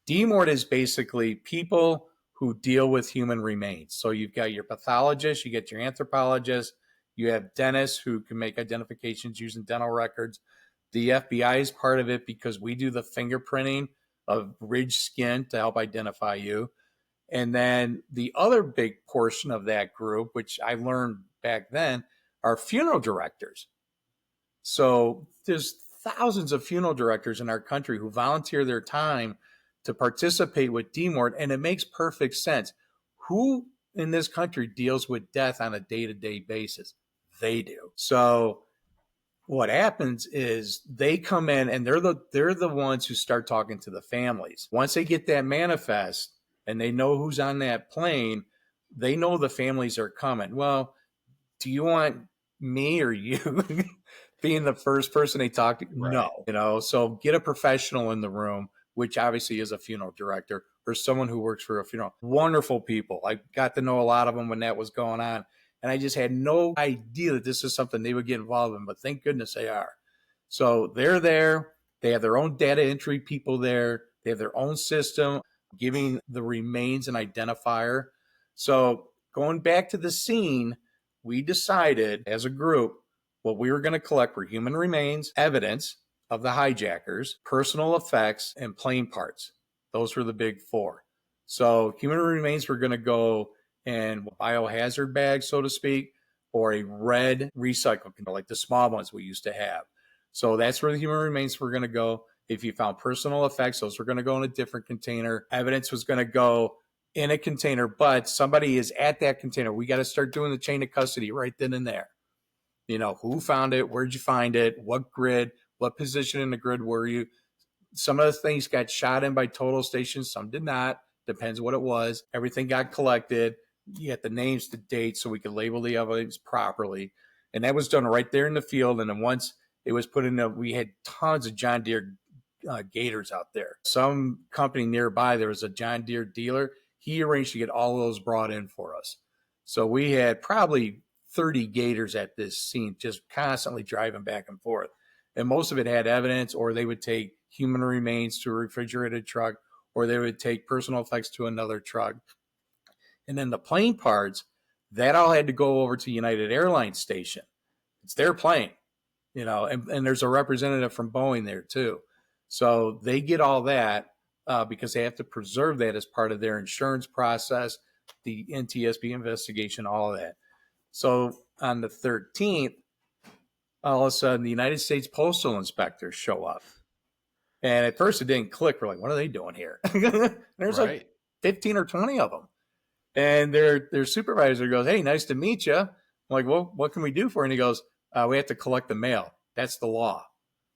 DMORD is basically people who deal with human remains. So you've got your pathologists, you get your anthropologists, you have dentists who can make identifications using dental records. The FBI is part of it because we do the fingerprinting of ridged skin to help identify you. And then the other big portion of that group, which I learned back then, are funeral directors. So there's thousands of funeral directors in our country who volunteer their time to participate with DMORD, and it makes perfect sense. Who in this country deals with death on a day-to-day basis? They do. So what happens is they come in and they're the ones who start talking to the families. Once they get that manifest and they know who's on that plane, they know the families are coming. Well, do you want me or you being the first person they talk to? Right. No, so get a professional in the room, which obviously is a funeral director or someone who works for a funeral. Wonderful people. I got to know a lot of them when that was going on. And I just had no idea that this is something they would get involved in, but thank goodness they are. So they're there. They have their own data entry people there. They have their own system giving the remains an identifier. So going back to the scene, we decided as a group what we were going to collect were human remains, evidence of the hijackers, personal effects, and plane parts. Those were the big four. So human remains were going to go in biohazard bags, so to speak, or a red recycle container, like the small ones we used to have. So that's where the human remains were going to go. If you found personal effects, those were going to go in a different container. Evidence was going to go in a container, but somebody is at that container. We got to start doing the chain of custody right then and there. Who found it? Where'd you find it? What grid? What position in the grid were you? Some of the things got shot in by total stations. Some did not. Depends what it was. Everything got collected. You had the names, the dates, so we could label the evidence properly. And that was done right there in the field. And then once it was put in, we had tons of John Deere gators out there. Some company nearby, there was a John Deere dealer. He arranged to get all of those brought in for us. So we had probably 30 gators at this scene, just constantly driving back and forth. And most of it had evidence, or they would take human remains to a refrigerated truck, or they would take personal effects to another truck. And then the plane parts, that all had to go over to United Airlines station. It's their plane, and there's a representative from Boeing there too. So they get all that because they have to preserve that as part of their insurance process, the NTSB investigation, all of that. So on the 13th, all of a sudden, the United States Postal Inspectors show up. And at first it didn't click. We're like, what are they doing here? There's like 15 or 20 of them. And their supervisor goes, hey, nice to meet you. I'm like, well, what can we do for you? And he goes, we have to collect the mail. That's the law.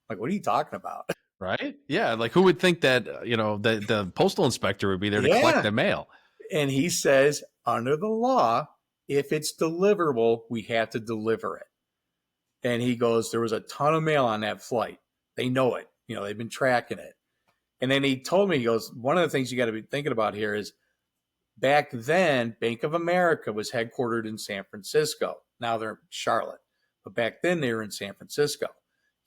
I'm like, what are you talking about? Right? Yeah. Like, who would think that, the postal inspector would be there to collect the mail? And he says, under the law, if it's deliverable, we have to deliver it. And he goes, there was a ton of mail on that flight. They know it. They've been tracking it. And then he told me, he goes, one of the things you got to be thinking about here is back then, Bank of America was headquartered in San Francisco. Now they're in Charlotte. But back then they were in San Francisco.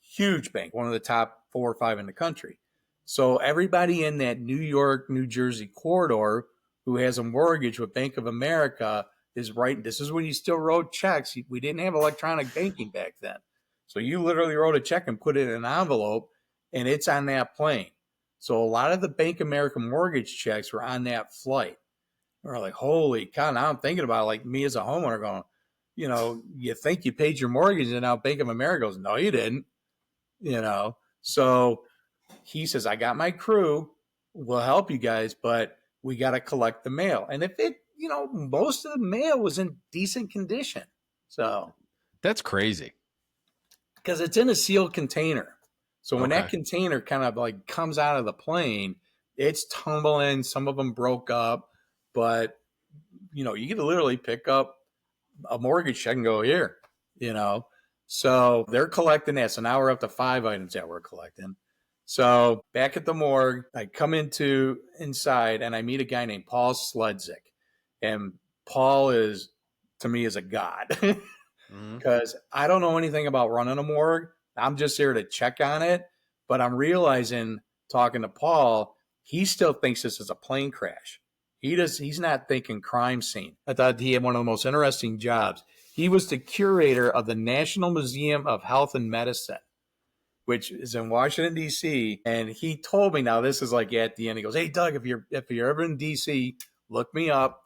Huge bank, one of the top 4 or 5 in the country. So everybody in that New York, New Jersey corridor who has a mortgage with Bank of America is right. This is when you still wrote checks. We didn't have electronic banking back then. So you literally wrote a check and put it in an envelope, and it's on that plane. So a lot of the Bank of America mortgage checks were on that flight. We're like, holy cow. Now I'm thinking about like me as a homeowner going, you think you paid your mortgage, and now Bank of America goes, no, you didn't. So he says, I got my crew. We'll help you guys, but we got to collect the mail. And if it, most of the mail was in decent condition. So that's crazy. Because it's in a sealed container. So when that container kind of like comes out of the plane, it's tumbling. Some of them broke up, but you can literally pick up a mortgage check and go here, So they're collecting that. So now we're up to 5 items that we're collecting. So back at the morgue, I come inside and I meet a guy named Paul Sledzik. And Paul to me, is a god because I don't know anything about running a morgue. I'm just there to check on it. But I'm realizing, talking to Paul, he still thinks this is a plane crash. He's not thinking crime scene. I thought he had one of the most interesting jobs. He was the curator of the National Museum of Health and Medicine, which is in Washington, D.C. And he told me, now this is like at the end, he goes, hey, Doug, if you're ever in D.C., look me up.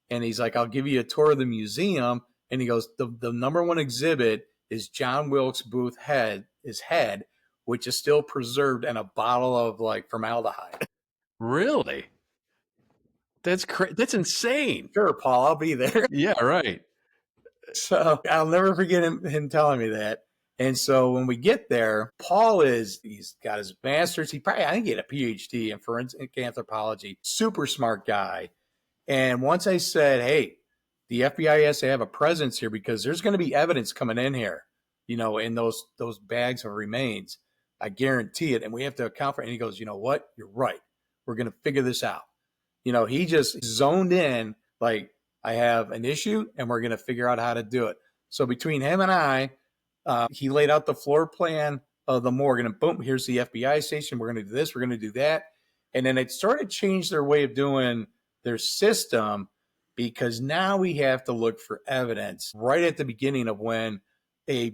And he's like, I'll give you a tour of the museum. And he goes, the number one exhibit is John Wilkes Booth's head, which is still preserved in a bottle of like formaldehyde. Really? That's that's insane. Sure, Paul, I'll be there. Yeah, right. So I'll never forget him telling me that. And so when we get there, he's got his master's. I think he had a PhD in forensic anthropology, super smart guy. And once I said, hey, the FBI has to have a presence here because there's going to be evidence coming in here, in those bags of remains. I guarantee it. And we have to account for it. And he goes, you know what? You're right. We're going to figure this out. He just zoned in like, I have an issue and we're going to figure out how to do it. So between him and I, he laid out the floor plan of the morgue, and boom, here's the FBI station. We're going to do this. We're going to do that. And then it started to change their way of doing their system because now we have to look for evidence right at the beginning of when I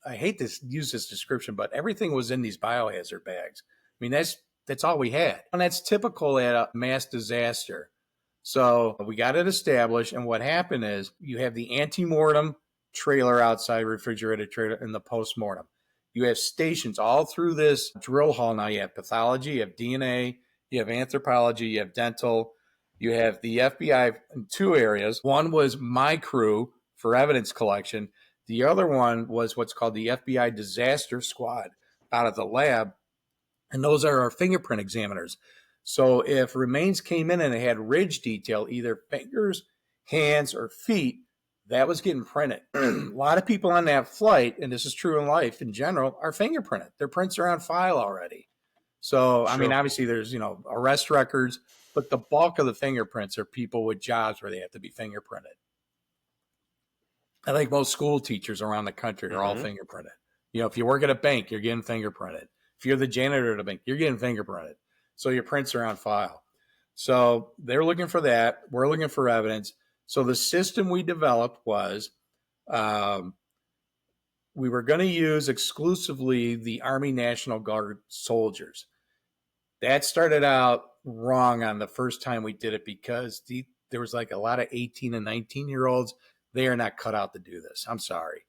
hate to use this description, but everything was in these biohazard bags. I mean, that's all we had. And that's typical at a mass disaster. So we got it established. And what happened is you have the antemortem trailer outside, refrigerated trailer, and the postmortem. You have stations all through this drill hall. Now you have pathology, you have DNA, you have anthropology, you have dental, you have the FBI in two areas. One was my crew for evidence collection. The other one was what's called the FBI disaster squad out of the lab. And those are our fingerprint examiners. So if remains came in and it had ridge detail, either fingers, hands, or feet, that was getting printed. A lot of people on that flight, and this is true in life in general, are fingerprinted. Their prints are on file already. So, sure. I mean, obviously there's, arrest records, but the bulk of the fingerprints are people with jobs where they have to be fingerprinted. I think most school teachers around the country are all fingerprinted. If you work at a bank, you're getting fingerprinted. If you're the janitor at a bank, you're getting fingerprinted. So your prints are on file. So they're looking for that. We're looking for evidence. So the system we developed was we were going to use exclusively the Army National Guard soldiers. That started out wrong on the first time we did it because there was like a lot of 18 and 19-year-olds. They are not cut out to do this. I'm sorry.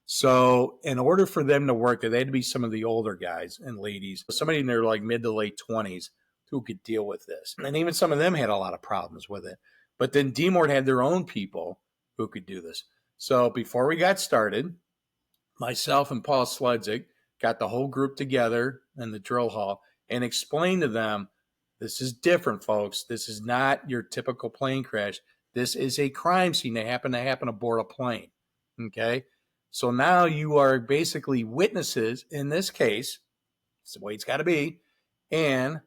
So in order for them to work, they had to be some of the older guys and ladies, somebody in their like mid to late 20s who could deal with this. And even some of them had a lot of problems with it. But then DMORD had their own people who could do this. So before we got started, myself and Paul Sledzik got the whole group together in the drill hall and explained to them, this is different, folks. This is not your typical plane crash. This is a crime scene that happened to happen aboard a plane. Okay? So now you are basically witnesses in this case. It's the way it's got to be. And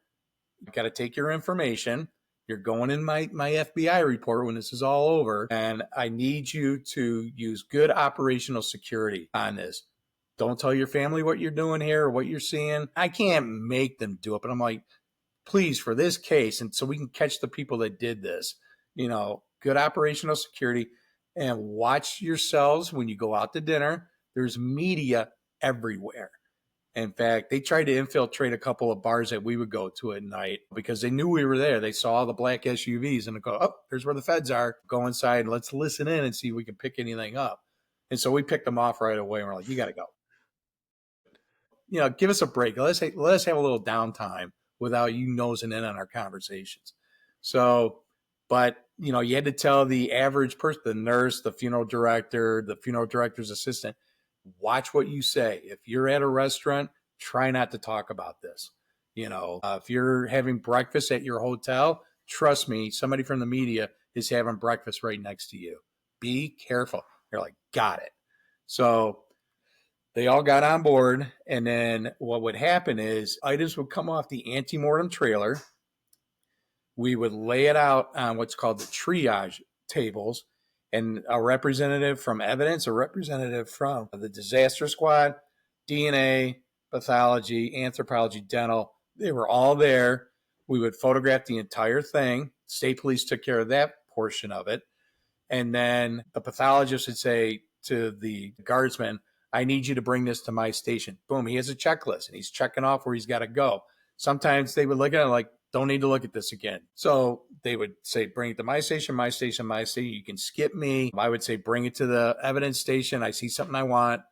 you got to take your information. You're going in my FBI report when this is all over, and I need you to use good operational security on this. Don't tell your family what you're doing here or what you're seeing. I can't make them do it, but I'm like, please, for this case, and so we can catch the people that did this, good operational security, and watch yourselves when you go out to dinner. There's media everywhere. In fact, they tried to infiltrate a couple of bars that we would go to at night because they knew we were there. They saw the black SUVs and they go, oh, here's where the feds are. Go inside and let's listen in and see if we can pick anything up. And so we picked them off right away. And we're like, you got to go. Give us a break. Let us have a little downtime without you nosing in on our conversations. So, but, you had to tell the average person, the nurse, the funeral director, the funeral director's assistant, watch what you say. If you're at a restaurant, try not to talk about this. If you're having breakfast at your hotel, trust me, somebody from the media is having breakfast right next to you. Be careful. You're like, got it. So they all got on board. And then what would happen is items would come off the antemortem trailer. We would lay it out on what's called the triage tables. And a representative from evidence, a representative from the disaster squad, DNA, pathology, anthropology, dental, they were all there. We would photograph the entire thing. State police took care of that portion of it. And then the pathologist would say to the guardsman, I need you to bring this to my station. Boom, he has a checklist and he's checking off where he's got to go. Sometimes they would look at it like, don't need to look at this again. So they would say, bring it to my station, my station, my station. You can skip me. I would say, bring it to the evidence station. I see something I want.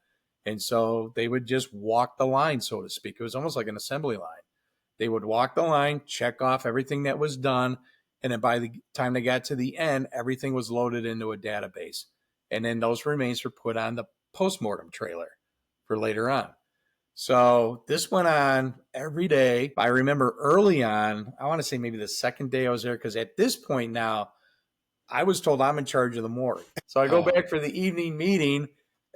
And so they would just walk the line, so to speak. It was almost like an assembly line. They would walk the line, check off everything that was done. And then by the time they got to the end, everything was loaded into a database. And then those remains were put on the postmortem trailer for later on. So this went on every day. I remember early on, I want to say maybe the second day I was there, because at this point now, I was told I'm in charge of the morgue. So I go back for the evening meeting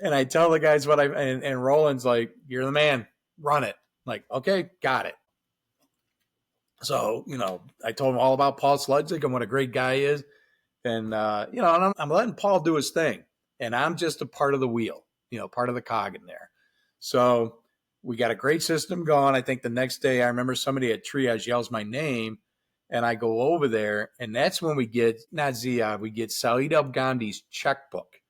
and I tell the guys what and Roland's like, "You're the man, run it." I'm like, okay, got it. So, I told him all about Paul Sludzik and what a great guy he is. And, and I'm letting Paul do his thing. And I'm just a part of the wheel, part of the cog in there. So we got a great system going. I think the next day I remember somebody at triage yells my name and I go over there. And that's when we get, not Ziad, we get Saeed Al-Ghamdi's checkbook.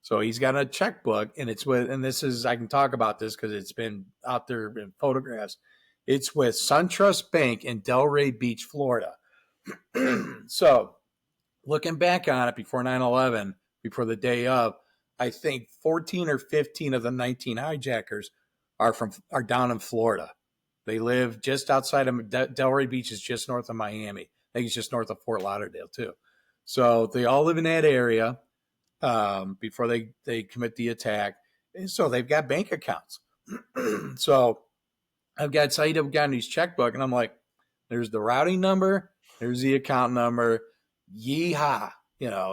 So he's got a checkbook and it's with, and this is, I can talk about this because it's been out there in photographs. It's with SunTrust Bank in Delray Beach, Florida. So looking back on it before 9/11, before the day of, I think 14 or 15 of the 19 hijackers are down in Florida. They live just outside of Delray Beach, is just north of Miami. I think it's just north of Fort Lauderdale too. So they all live in that area before they commit the attack. And so they've got bank accounts. So I've got Saeed Al-Ghamdi's checkbook, and I'm like, there's the routing number, there's the account number, yeehaw,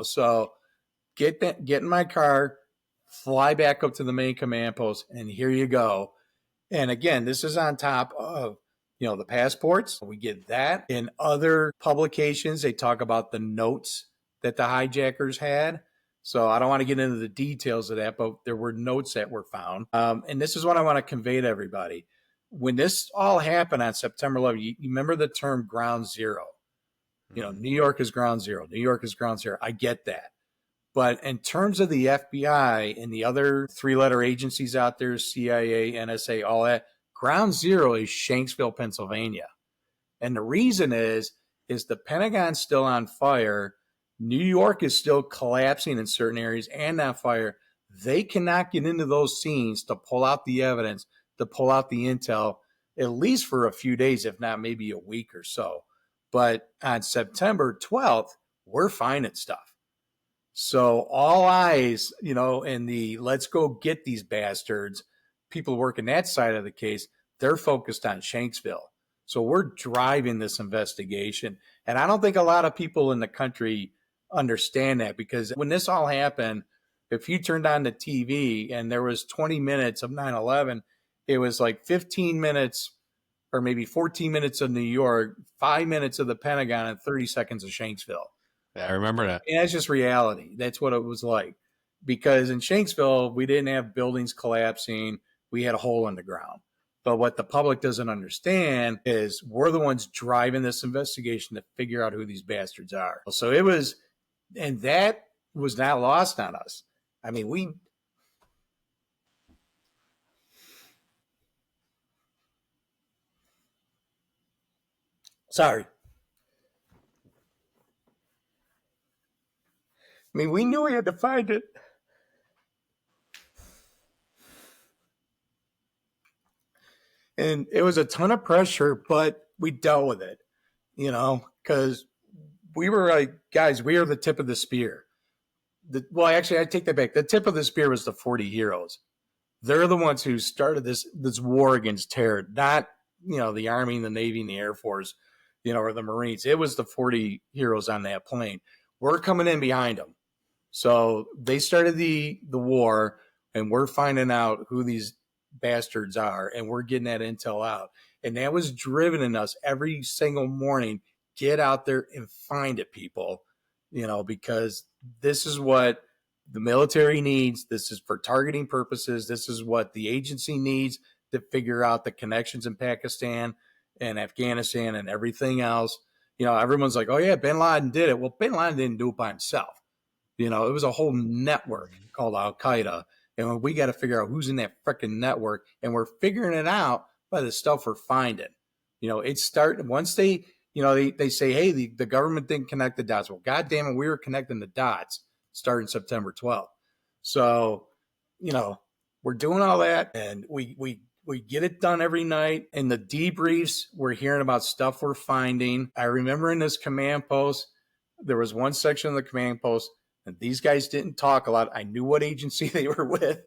So get in my car, fly back up to the main command post, and here you go. And again, this is on top of, the passports. We get that. In other publications, they talk about the notes that the hijackers had. So I don't want to get into the details of that, but there were notes that were found. And this is what I want to convey to everybody. When this all happened on September 11th, you remember the term ground zero. New York is ground zero. New York is ground zero. I get that. But in terms of the FBI and the other three-letter agencies out there, CIA, NSA, all that, ground zero is Shanksville, Pennsylvania. And the reason is the Pentagon's still on fire. New York is still collapsing in certain areas and on fire. They cannot get into those scenes to pull out the evidence, to pull out the intel, at least for a few days, if not maybe a week or so. But on September 12th, we're finding stuff. So all eyes, in the let's go get these bastards, people working that side of the case, they're focused on Shanksville. So we're driving this investigation. And I don't think a lot of people in the country understand that, because when this all happened, if you turned on the TV and there was 20 minutes of 9/11, it was like 15 minutes or maybe 14 minutes of New York, 5 minutes of the Pentagon, and 30 seconds of Shanksville. Yeah, I remember that. And that's just reality. That's what it was like. Because in Shanksville, we didn't have buildings collapsing. We had a hole in the ground. But what the public doesn't understand is we're the ones driving this investigation to figure out who these bastards are. So it was, and that was not lost on us. I mean, we knew we had to find it. And it was a ton of pressure, but we dealt with it, because we were like, guys, we are the tip of the spear. Actually, I take that back. The tip of the spear was the 40 heroes. They're the ones who started this war against terror, not, the Army, the Navy, and the Air Force, or the Marines. It was the 40 heroes on that plane. We're coming in behind them. So they started the war, and we're finding out who these bastards are, and we're getting that intel out. And that was driven in us every single morning. Get out there and find it, people, because this is what the military needs. This is for targeting purposes. This is what the agency needs to figure out the connections in Pakistan and Afghanistan and everything else. Everyone's like, oh yeah, bin Laden did it. Well, bin Laden didn't do it by himself. It was a whole network called Al-Qaeda. And we got to figure out who's in that freaking network. And we're figuring it out by the stuff we're finding. Once they say, hey, the government didn't connect the dots. Well, God damn it, we were connecting the dots starting September 12th. So, we're doing all that, and we get it done every night. In the debriefs, we're hearing about stuff we're finding. I remember in this command post, there was one section of the command post, and these guys didn't talk a lot. I knew what agency they were with.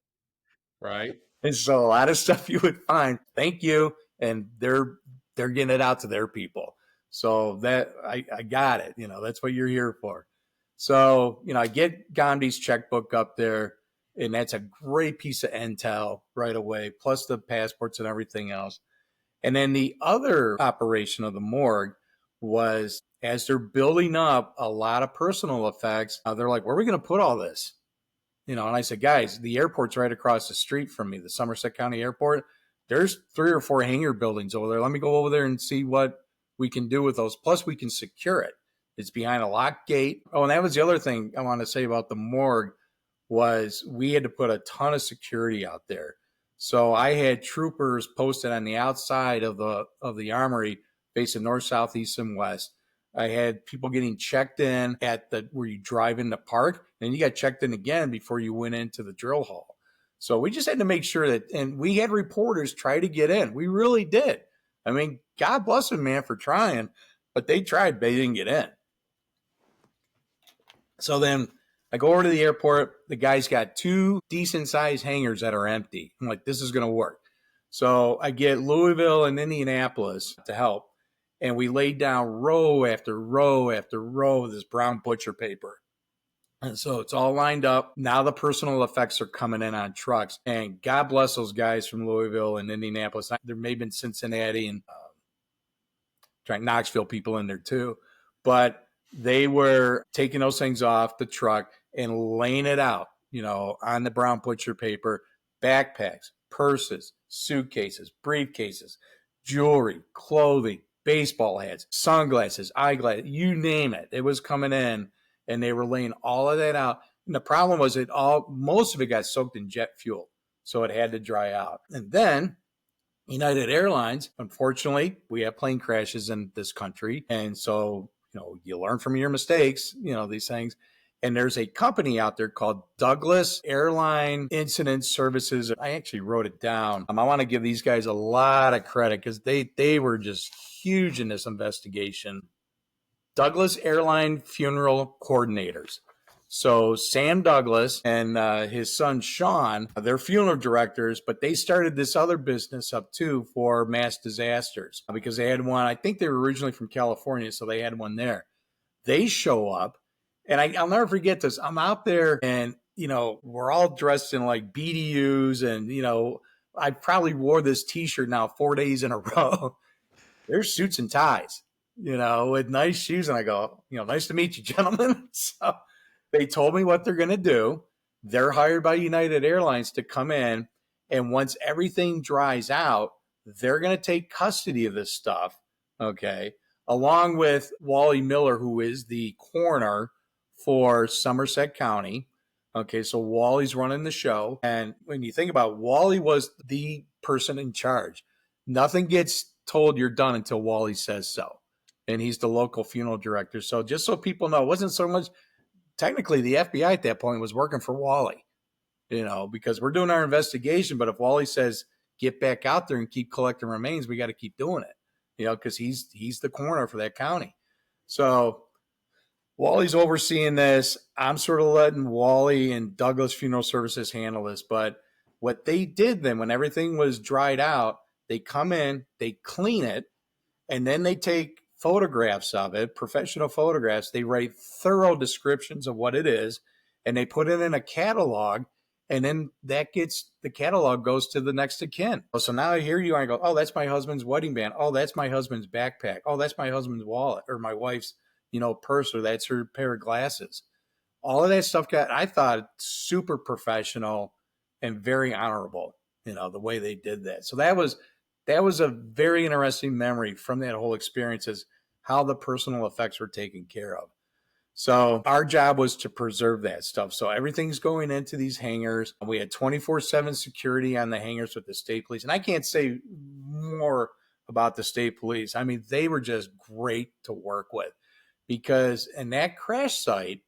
Right. And so a lot of stuff you would find, thank you, and they're getting it out to their people. So that I got it. That's what you're here for. So, I get Gandhi's checkbook up there, and that's a great piece of intel right away, plus the passports and everything else. And then the other operation of the morgue was as they're building up a lot of personal effects, they're like, where are we going to put all this? And I said, guys, the airport's right across the street from me, the Somerset County Airport. There's 3 or 4 hangar buildings over there. Let me go over there and see what we can do with those. Plus, we can secure it. It's behind a locked gate. Oh, and that was the other thing I want to say about the morgue was we had to put a ton of security out there. So I had troopers posted on the outside of the armory facing north, south, east, and west. I had people getting checked in at where you drive in the park, and you got checked in again before you went into the drill hall. So we just had to make sure that, and we had reporters try to get in. We really did. I mean, God bless them, man, for trying, but they tried, they didn't get in. So then I go over to the airport. The guy's got 2 decent sized hangars that are empty. I'm like, this is going to work. So I get Louisville and Indianapolis to help. And we laid down row after row after row of this brown butcher paper. And so it's all lined up. Now the personal effects are coming in on trucks. And God bless those guys from Louisville and Indianapolis. There may have been Cincinnati and Knoxville people in there too. But they were taking those things off the truck and laying it out, on the brown butcher paper, backpacks, purses, suitcases, briefcases, jewelry, clothing, baseball hats, sunglasses, eyeglasses, you name it. It was coming in, and they were laying all of that out. And the problem was most of it got soaked in jet fuel, so it had to dry out. And then United Airlines, unfortunately, we have plane crashes in this country. And so, you learn from your mistakes, these things. And there's a company out there called Douglas Airline Incident Services. I actually wrote it down. I want to give these guys a lot of credit because they were just huge in this investigation. Douglas Airline Funeral Coordinators. So Sam Douglas and his son Sean, they're funeral directors, but they started this other business up too for mass disasters because they had one. I think they were originally from California, so they had one there. They show up, and I'll never forget this. I'm out there, and we're all dressed in like BDUs, and I probably wore this T-shirt now 4 days in a row. There's suits and ties, with nice shoes, and I go, nice to meet you, gentlemen. So they told me what they're going to do. They're hired by United Airlines to come in, and once everything dries out, they're going to take custody of this stuff, okay, along with Wally Miller, who is the coroner for Somerset County. Okay, so Wally's running the show. And when you think about it, Wally was the person in charge. Nothing gets told you're done until Wally says so. And he's the local funeral director. So just so people know, it wasn't so much – technically, the FBI at that point was working for Wally, because we're doing our investigation. But if Wally says, get back out there and keep collecting remains, we got to keep doing it, because he's the coroner for that county. So Wally's overseeing this. I'm sort of letting Wally and Douglas Funeral Services handle this. But what they did then, when everything was dried out, they come in, they clean it, and then they take photographs of it, professional photographs. They write thorough descriptions of what it is, and they put it in a catalog, and then the catalog goes to the next of kin. So now I hear you, I go, oh, that's my husband's wedding band. Oh, that's my husband's backpack. Oh, that's my husband's wallet, or my wife's, purse, or that's her pair of glasses. All of that stuff I thought super professional and very honorable, the way they did that. So that was a very interesting memory from that whole experience, is how the personal effects were taken care of. So our job was to preserve that stuff. So everything's going into these hangars. We had 24/7 security on the hangars with the state police. And I can't say more about the state police. I mean, they were just great to work with, because in that crash site,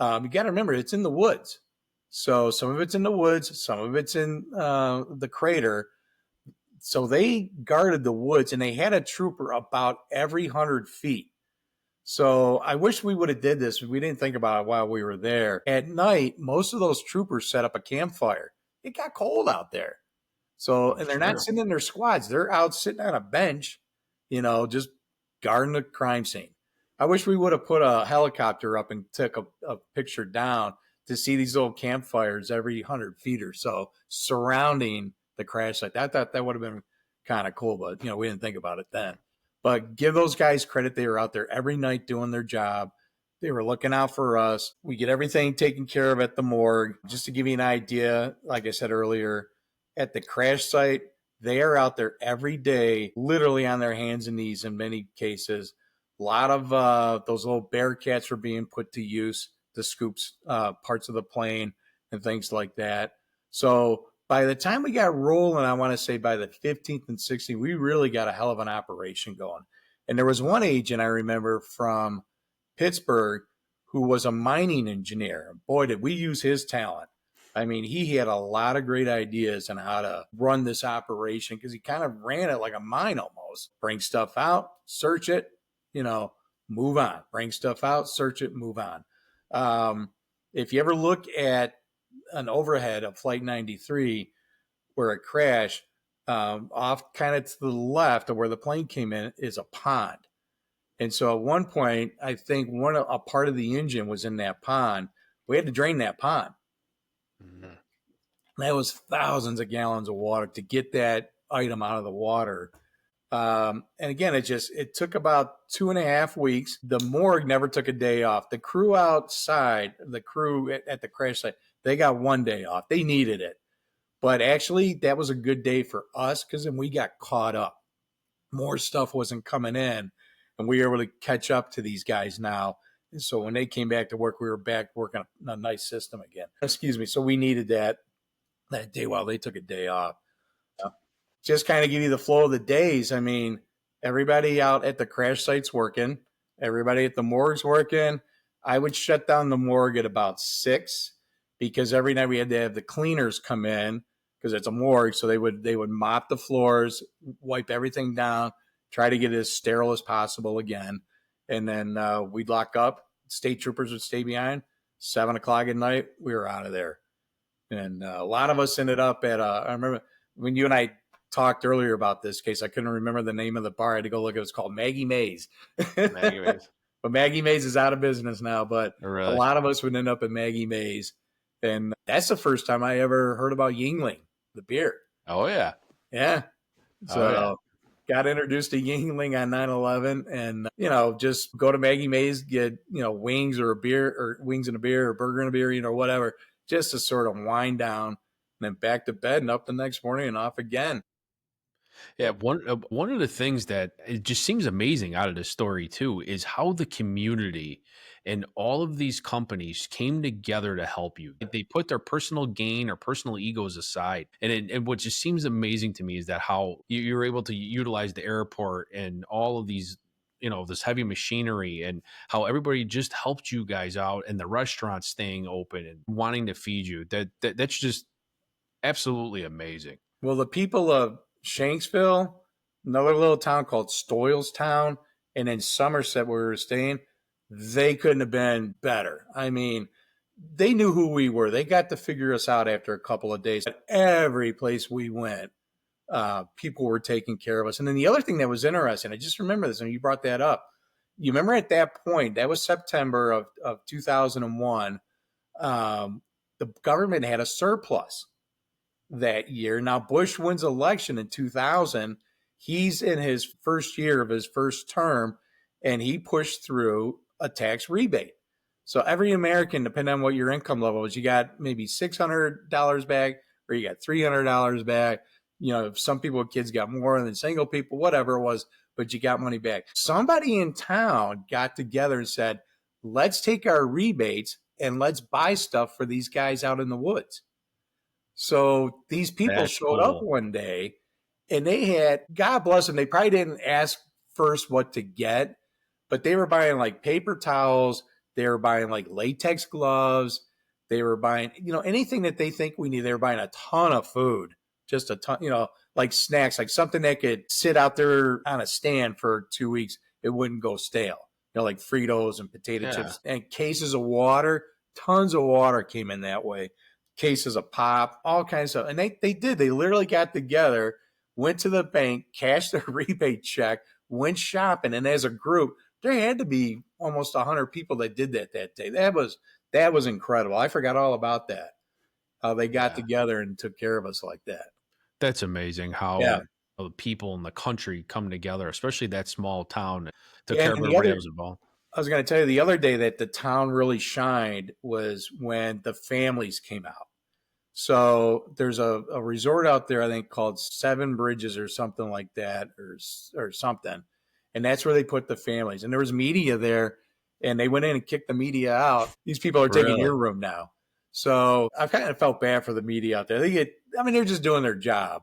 you got to remember, it's in the woods. So some of it's in the woods, some of it's in the crater. So they guarded the woods, and they had a trooper about every 100 feet. So I wish we would have did this. We didn't think about it while we were there. At night, most of those troopers set up a campfire it got cold out there. So, and they're not sitting in their squads. They're out sitting on a bench, just guarding the crime scene. I wish we would have put a helicopter up and took a picture down to see these little campfires every 100 feet or so surrounding the crash site. I thought that would have been kind of cool, but, we didn't think about it then. But give those guys credit. They were out there every night doing their job. They were looking out for us. We get everything taken care of at the morgue. Just to give you an idea, like I said earlier, at the crash site, they are out there every day, literally on their hands and knees in many cases. A lot of those little Bearcats were being put to use to scoop parts of the plane and things like that. So by the time we got rolling, I want to say by the 15th and 16th, we really got a hell of an operation going. And there was one agent I remember from Pittsburgh who was a mining engineer. Boy, did we use his talent. I mean, he had a lot of great ideas on how to run this operation because he kind of ran it like a mine almost. Bring stuff out, search it, move on. Bring stuff out, search it, move on. If you ever look at an overhead of Flight 93 where it crashed, off kind of to the left of where the plane came in is a pond. And so at one point, I think a part of the engine was in that pond. We had to drain that pond. Mm-hmm. That was thousands of gallons of water to get that item out of the water. And again, it took about 2.5 weeks. The morgue never took a day off. The crew outside, the crew at the crash site, they got 1 day off. They needed it. But actually, that was a good day for us because then we got caught up. More stuff wasn't coming in, and we were able to catch up to these guys now. And so when they came back to work, we were back working on a nice system again. Excuse me. So we needed that day while they took a day off. Just kind of give you the flow of the days. I mean, everybody out at the crash site's working. Everybody at the morgue's working. I would shut down the morgue at about 6 because every night we had to have the cleaners come in because it's a morgue. So they would mop the floors, wipe everything down, try to get it as sterile as possible again. And then we'd lock up. State troopers would stay behind. 7 o'clock at night, we were out of there. And a lot of us ended up at I remember when you and I talked earlier about this case, I couldn't remember the name of the bar. I had to go look. It was called Maggie Mays. Maggie Mays. But Maggie Mays is out of business now. But really? A lot of us would end up at Maggie Mays. And that's the first time I ever heard about Yingling, the beer. Oh, yeah. Yeah. So got introduced to Yingling on 9/11 and, just go to Maggie Mays, get, wings or a beer or wings and a beer or burger and a beer, whatever, just to sort of wind down and then back to bed and up the next morning and off again. Yeah, one of the things that it just seems amazing out of this story too is how the community and all of these companies came together to help you. They put their personal gain or personal egos aside, and what just seems amazing to me is that how you're able to utilize the airport and all of these, this heavy machinery, and how everybody just helped you guys out, and the restaurant staying open and wanting to feed you. That's just absolutely amazing. Well, the people of Shanksville, another little town called Stoylestown, and in Somerset where we were staying, they couldn't have been better. I mean, they knew who we were. They got to figure us out after a couple of days. At every place we went, people were taking care of us. And then the other thing that was interesting, I just remember this, and you brought that up. You remember at that point, that was September of 2001, the government had a surplus that year. Now, Bush wins election in 2000. He's in his first year of his first term, and he pushed through a tax rebate. So every American, depending on what your income level is, you got maybe $600 back or you got $300 back. Some people with kids got more than single people, whatever it was, but you got money back. Somebody in town got together and said, let's take our rebates and let's buy stuff for these guys out in the woods. So these people showed up one day and they had, God bless them, they probably didn't ask first what to get, but they were buying like paper towels. They were buying like latex gloves. They were buying, anything that they think we need. They were buying a ton of food, just a ton, like snacks, like something that could sit out there on a stand for 2 weeks. It wouldn't go stale, like Fritos and potato chips and cases of water. Tons of water came in that way. cases of pop, all kinds of stuff. And they literally got together, went to the bank, cashed their rebate check, went shopping. And as a group, there had to be almost 100 people that did that day. That was incredible. I forgot all about that. How they got Yeah. together and took care of us like that. That's amazing Yeah. how people in the country come together, especially that small town, took Yeah, care of and everybody that was involved. I was going to tell you the other day that the town really shined was when the families came out. So there's a resort out there, I think called Seven Bridges or something like that, or something. And that's where they put the families. And there was media there, and they went in and kicked the media out. These people are taking your room now. So I've kind of felt bad for the media out there. They're just doing their job.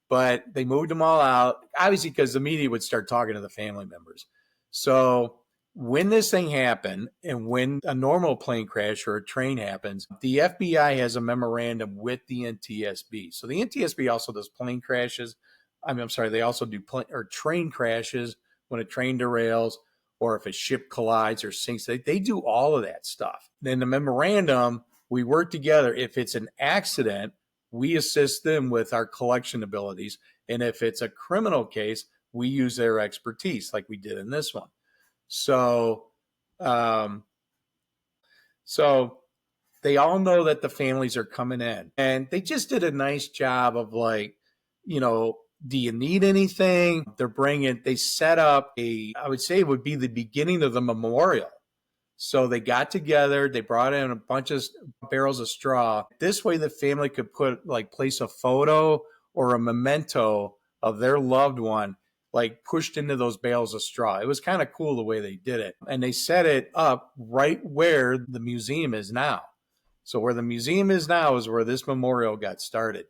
But they moved them all out, obviously because the media would start talking to the family members. So when this thing happened and when a normal plane crash or a train happens, the FBI has a memorandum with the NTSB. So the NTSB also does plane crashes. I'm sorry, they also do train crashes when a train derails or if a ship collides or sinks. They do all of that stuff. Then the memorandum, we work together. If it's an accident, we assist them with our collection abilities. And if it's a criminal case, we use their expertise like we did in this one. So they all know that the families are coming in, and they just did a nice job of like, do you need anything? They set up I would say it would be the beginning of the memorial. So they got together, they brought in a bunch of barrels of straw. This way the family could place a photo or a memento of their loved one like pushed into those bales of straw. It was kind of cool the way they did it. And they set it up right where the museum is now. So where the museum is now is where this memorial got started.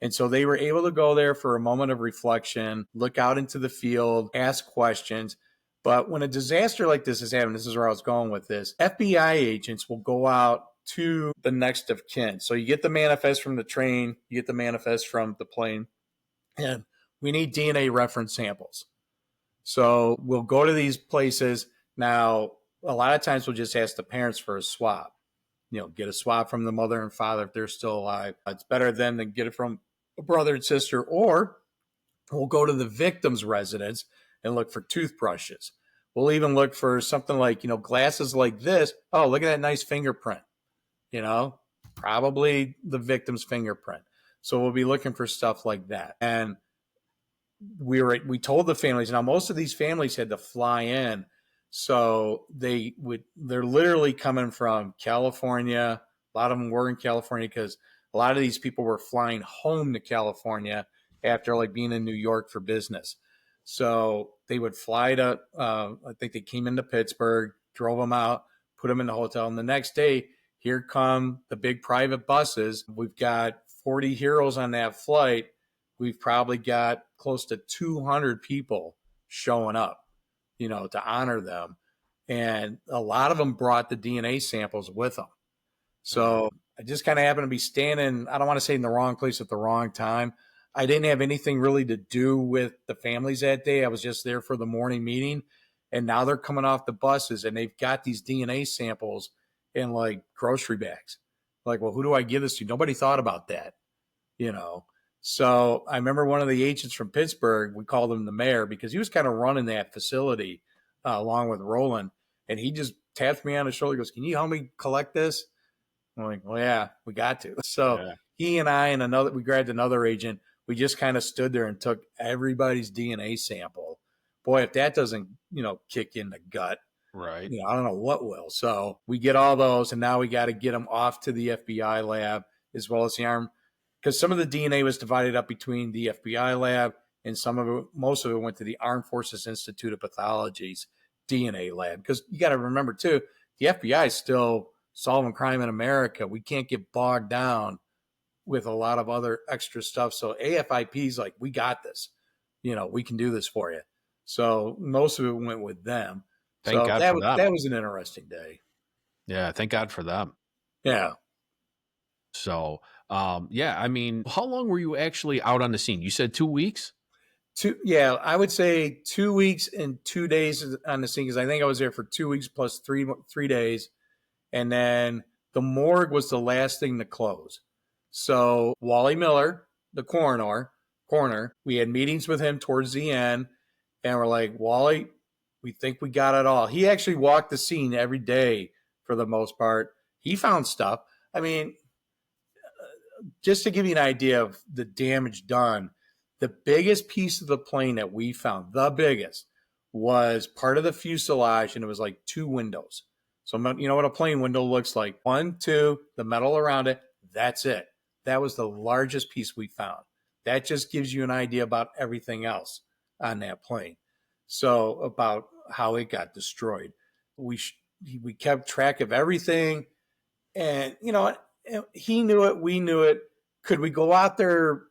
And so they were able to go there for a moment of reflection, look out into the field, ask questions. But when a disaster like this is happening, this is where I was going with this, FBI agents will go out to the next of kin. So you get the manifest from the train, you get the manifest from the plane, and we need DNA reference samples. So we'll go to these places. Now, a lot of times we'll just ask the parents for a swab. Get a swab from the mother and father if they're still alive. It's better than to get it from a brother and sister. Or we'll go to the victim's residence and look for toothbrushes. We'll even look for something like, glasses like this. Oh, look at that nice fingerprint. Probably the victim's fingerprint. So we'll be looking for stuff like that. And we told the families. Now, most of these families had to fly in. So they're literally coming from California. A lot of them were in California because a lot of these people were flying home to California after like being in New York for business. So they would fly to, I think they came into Pittsburgh, drove them out, put them in the hotel. And the next day, here come the big private buses. We've got 40 heroes on that flight. We've probably got close to 200 people showing up, to honor them. And a lot of them brought the DNA samples with them. So I just kind of happened to be standing, I don't want to say in the wrong place at the wrong time. I didn't have anything really to do with the families that day. I was just there for the morning meeting. And now they're coming off the buses and they've got these DNA samples in like grocery bags. Like, well, who do I give this to? Nobody thought about that, So I remember one of the agents from Pittsburgh, we called him the mayor because he was kind of running that facility along with Roland. And he just taps me on the shoulder, goes, "Can you help me collect this?" I'm like, "Well, yeah, we got to." So he and I and we grabbed another agent. We just kind of stood there and took everybody's DNA sample. Boy, if that doesn't, kick in the gut, right? I don't know what will. So we get all those, and now we got to get them off to the FBI lab as well as the arm, because some of the DNA was divided up between the FBI lab and most of it went to the Armed Forces Institute of Pathology's DNA lab. Because you got to remember too, the FBI is still solving crime in America. We can't get bogged down with a lot of other extra stuff. So AFIP's like, we got this, we can do this for you. So most of it went with them. Thank God for them. That was an interesting day. Yeah. Thank God for them. Yeah. So, I mean, how long were you actually out on the scene? You said 2 weeks? I would say 2 weeks and 2 days on the scene, because I think I was there for 2 weeks plus 3 days. And then the morgue was the last thing to close. So Wally Miller, the coroner, we had meetings with him towards the end, and we're like, Wally, we think we got it all. He actually walked the scene every day for the most part. He found stuff. I mean, just to give you an idea of the damage done, the biggest piece of the plane that we found, the biggest, was part of the fuselage, and it was like 2 windows. So, you know what a plane window looks like? 1, 2, the metal around it, that's it. That was the largest piece we found. That just gives you an idea about everything else on that plane. So, about how it got destroyed. We kept track of everything, and he knew it, we knew it. Could we go out there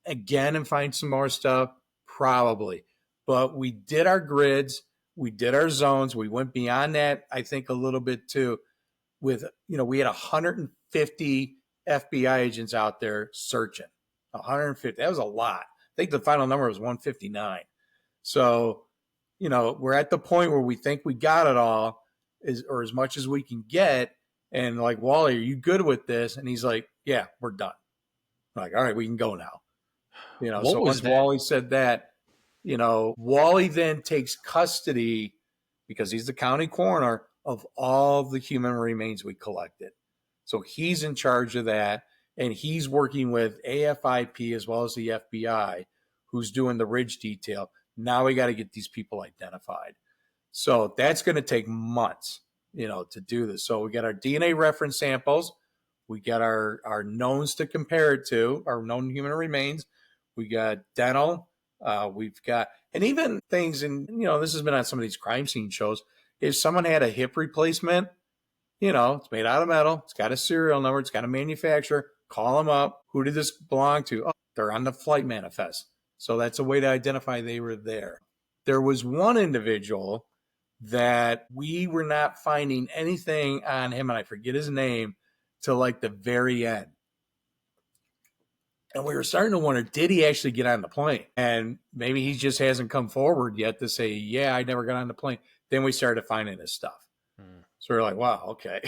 again and find some more stuff? Probably. But we did our grids, we did our zones, we went beyond that, I think, a little bit too. With, we had 150 FBI agents out there searching. 150. That was a lot. I think the final number was 159. So, we're at the point where we think we got it all, or as much as we can get. And like, Wally, are you good with this? And he's like, yeah, we're done. I'm like, all right, we can go now. So once Wally said that, Wally then takes custody, because he's the county coroner, of all the human remains we collected. So he's in charge of that, and he's working with AFIP as well as the FBI, who's doing the ridge detail. Now we got to get these people identified. So that's going to take months, to do this. So we got our DNA reference samples. We got our knowns to compare it to, our known human remains. We got dental. We've got, and even things, and, this has been on some of these crime scene shows. If someone had a hip replacement, it's made out of metal. It's got a serial number. It's got a manufacturer. Call them up. Who did this belong to? Oh, they're on the flight manifest. So that's a way to identify they were there. There was one individual that we were not finding anything on him, and I forget his name, till like the very end. And we were starting to wonder, did he actually get on the plane? And maybe he just hasn't come forward yet to say, yeah, I never got on the plane. Then we started finding his stuff. So we're like, wow, okay.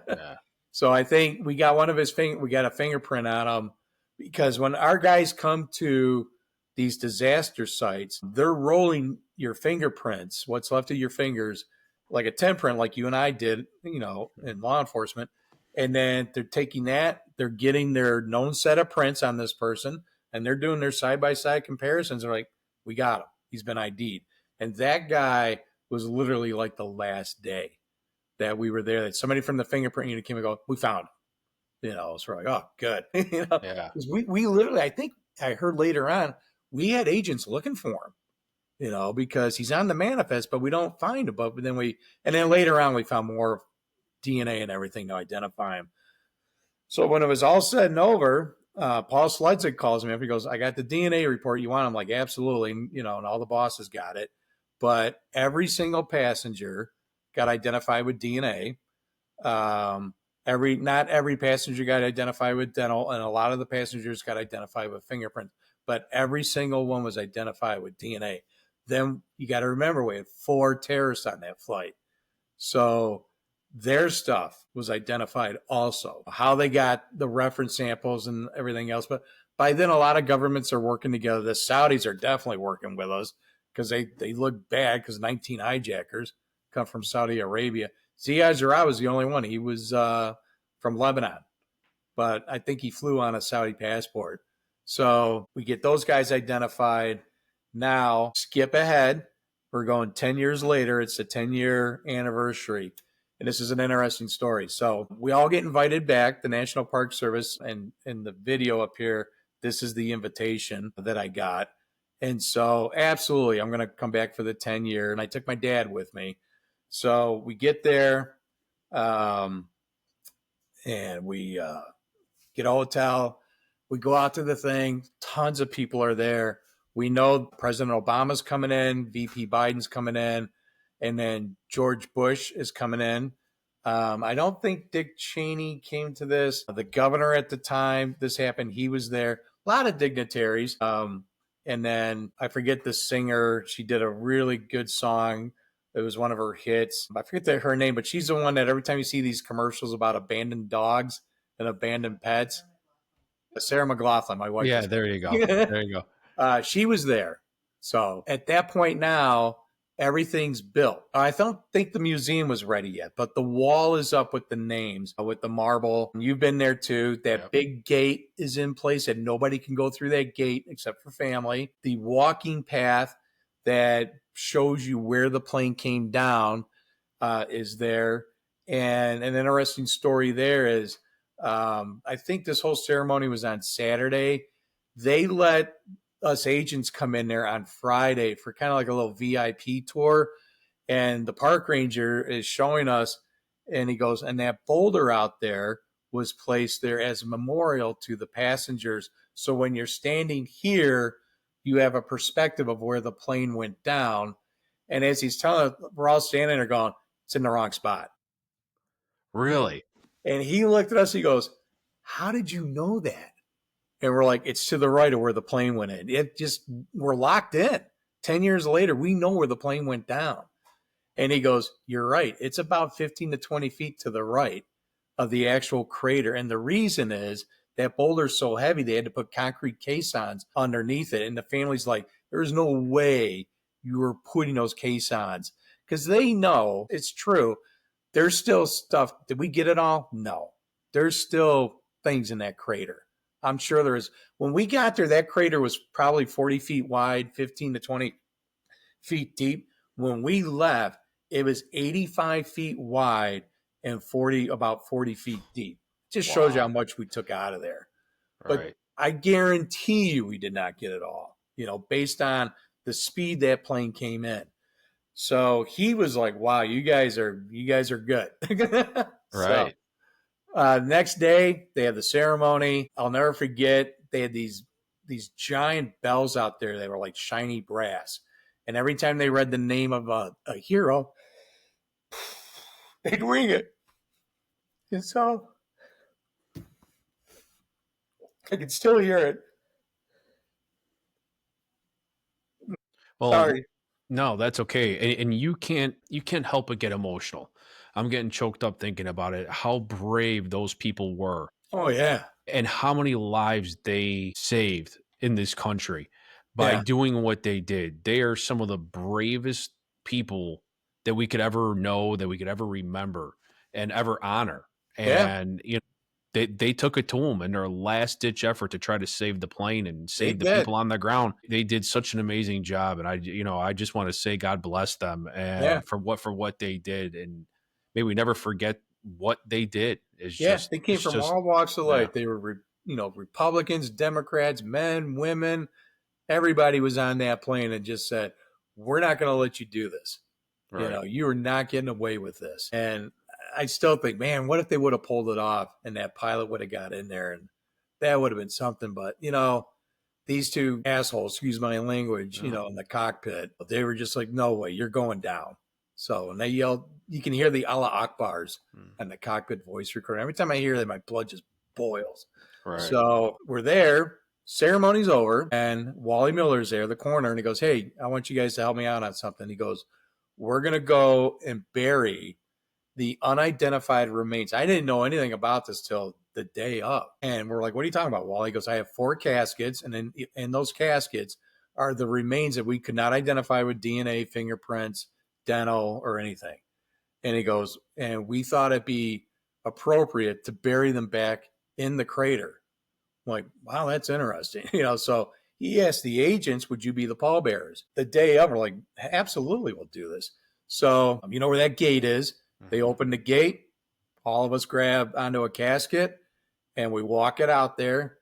Yeah. So I think we got one of his we got a fingerprint on him, because when our guys come to these disaster sites, they're rolling your fingerprints, what's left of your fingers, like a 10 print, like you and I did, in law enforcement. And then they're taking that, they're getting their known set of prints on this person, and they're doing their side-by-side comparisons. They're like, we got him. He's been ID'd. And that guy was literally like the last day that we were there, that somebody from the fingerprint unit came and go, we found him. So we're like, oh, good. Yeah. We literally, I think I heard later on, we had agents looking for him, because he's on the manifest, but we don't find him. But then later on, we found more DNA and everything to identify him. So when it was all said and over, Paul Sledzik calls me up. He goes, I got the DNA report. You want him? I'm like, absolutely. And all the bosses got it. But every single passenger got identified with DNA. Not every passenger got identified with dental, and a lot of the passengers got identified with fingerprints. But every single one was identified with DNA. Then you got to remember, we had 4 terrorists on that flight. So their stuff was identified also. How they got the reference samples and everything else. But by then, a lot of governments are working together. The Saudis are definitely working with us, because they look bad, because 19 hijackers come from Saudi Arabia. Ziad Jarrah was the only one. He was from Lebanon, but I think he flew on a Saudi passport. So we get those guys identified. Now, skip ahead. We're going 10 years later. It's the 10-year anniversary. And this is an interesting story. So we all get invited back, the National Park Service, and in the video up here, this is the invitation that I got. And so absolutely, I'm going to come back for the 10-year. And I took my dad with me. So we get there, and we get a hotel. We go out to the thing. Tons of people are there. We know President Obama's coming in, VP Biden's coming in, and then George Bush is coming in. I don't think Dick Cheney came to this. The governor at the time this happened, he was there. A lot of dignitaries. And then I forget the singer. She did a really good song. It was one of her hits. I forget her name, but she's the one that every time you see these commercials about abandoned dogs and abandoned pets, Sarah McLaughlin, my wife. Yeah, there you go. There you go. She was there. So at that point now, everything's built. I don't think the museum was ready yet, but the wall is up with the names, with the marble. You've been there too. That big gate is in place and nobody can go through that gate except for family. The walking path that shows you where the plane came down is there. And an interesting story there is, I think this whole ceremony was on Saturday. They let us agents come in there on Friday for kind of like a little VIP tour. And the park ranger is showing us, and he goes, and that boulder out there was placed there as a memorial to the passengers. So when you're standing here, you have a perspective of where the plane went down. And as he's telling us, we're all standing there going, it's in the wrong spot. Really? And he looked at us, he goes, how did you know that? And we're like, it's to the right of where the plane went in. It just, we're locked in. 10 years later, we know where the plane went down. And he goes, you're right. It's about 15 to 20 feet to the right of the actual crater. And the reason is that boulder's so heavy, they had to put concrete caissons underneath it. And the family's like, there's no way you were putting those caissons. Because they know, it's true, there's still stuff. Did we get it all? No. There's still things in that crater. I'm sure there is. When we got there, that crater was probably 40 feet wide, 15 to 20 feet deep. When we left, it was 85 feet wide and about 40 feet deep. It just shows you how much we took out of there. But Right. I guarantee you we did not get it all, based on the speed that plane came in. So he was like, wow, you guys are good. Right. Next day, they had the ceremony. I'll never forget, they had these giant bells out there. They were like shiny brass. And every time they read the name of a hero, they'd ring it. And so I could still hear it. Well, Sorry. no, that's okay. And you can't help but get emotional. I'm getting choked up thinking about it. How brave those people were. Oh, yeah. And how many lives they saved in this country by doing what they did. They are some of the bravest people that we could ever know, that we could ever remember and ever honor. And they took it to them in their last ditch effort to try to save the plane and save the people on the ground. They did such an amazing job. And I just want to say God bless them and for what they did. And may we never forget what they did. They came from all walks of life. They were, Republicans, Democrats, men, women, everybody was on that plane and just said, we're not going to let you do this. Right. You are not getting away with this. And I still think, man, what if they would have pulled it off and that pilot would have got in there and that would have been something. But, these two assholes, excuse my language, in the cockpit, they were just like, no way, you're going down. So, and they yelled, you can hear the Allah Akbars and the cockpit voice recorder. Every time I hear that, my blood just boils. Right. So we're there, ceremony's over, and Wally Miller's there, the coroner, and he goes, hey, I want you guys to help me out on something. He goes, we're going to go and bury the unidentified remains. I didn't know anything about this till the day of. And we're like, what are you talking about, Wally? He goes, I have 4 caskets, and in those caskets are the remains that we could not identify with DNA, fingerprints, dental, or anything. And he goes, and we thought it'd be appropriate to bury them back in the crater. I'm like, wow, that's interesting. So he asked the agents, would you be the pallbearers? The day of, we're like, absolutely, we'll do this. So you know where that gate is. They open the gate. All of us grab onto a casket, and we walk it out there.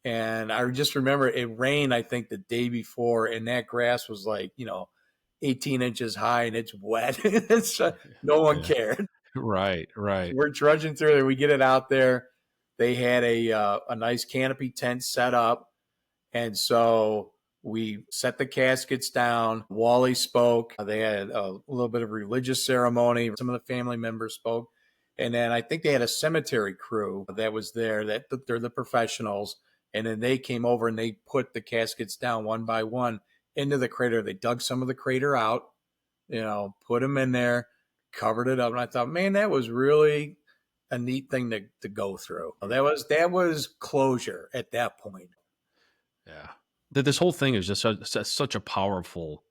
And I just remember it rained, I think, the day before, and that grass was like, 18 inches high, and it's wet. So no one cared. Right. We're trudging through there. We get it out there. They had a nice canopy tent set up. And so we set the caskets down. Wally spoke. They had a little bit of religious ceremony. Some of the family members spoke. And then I think they had a cemetery crew that was there. They're the professionals. And then they came over and they put the caskets down one by one into the crater. They dug some of the crater out, put them in there, covered it up. And I thought, man, that was really a neat thing to go through. That was closure at that point. Yeah. This whole thing is just such a powerful,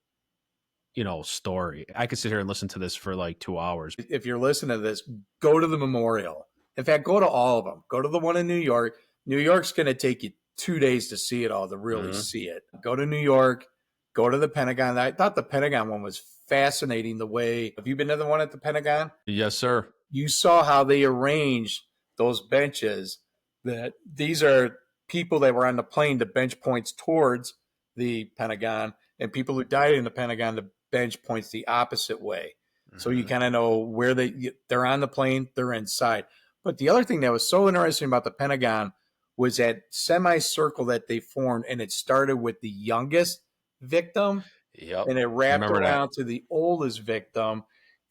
story. I could sit here and listen to this for like 2 hours. If you're listening to this, go to the memorial. In fact, go to all of them. Go to the one in New York. New York's going to take you 2 days to see it all, to really see it. Go to New York. Go to the Pentagon. I thought the Pentagon one was fascinating. The way, have you been to the one at the Pentagon? Yes, sir. You saw how they arranged those benches, that these are people that were on the plane, the bench points towards the Pentagon, and people who died in the Pentagon, the bench points the opposite way. So you kind of know where they're on the plane, they're inside. But the other thing that was so interesting about the Pentagon was that semicircle that they formed, and it started with the youngest victim, and it wrapped around to the oldest victim.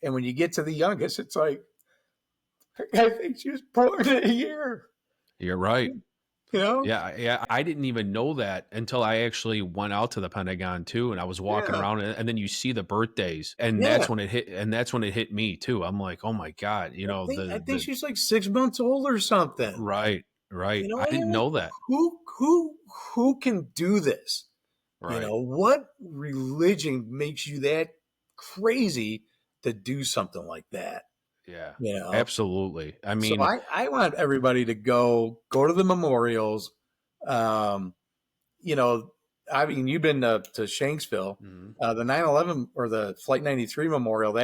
And when you get to the youngest, it's like, I think she was born in a year. You're right. Yeah. I didn't even know that until I actually went out to the Pentagon too, and I was walking around, and then you see the birthdays, and that's when it hit. And that's when it hit me too. I'm like, oh my God, I think she's like 6 months old or something. Right. I didn't know that. Who can do this? Right. What religion makes you that crazy to do something like that? Yeah, absolutely. I mean, so I want everybody to go to the memorials. I mean, you've been to Shanksville, the 9/11 or the Flight 93 memorial.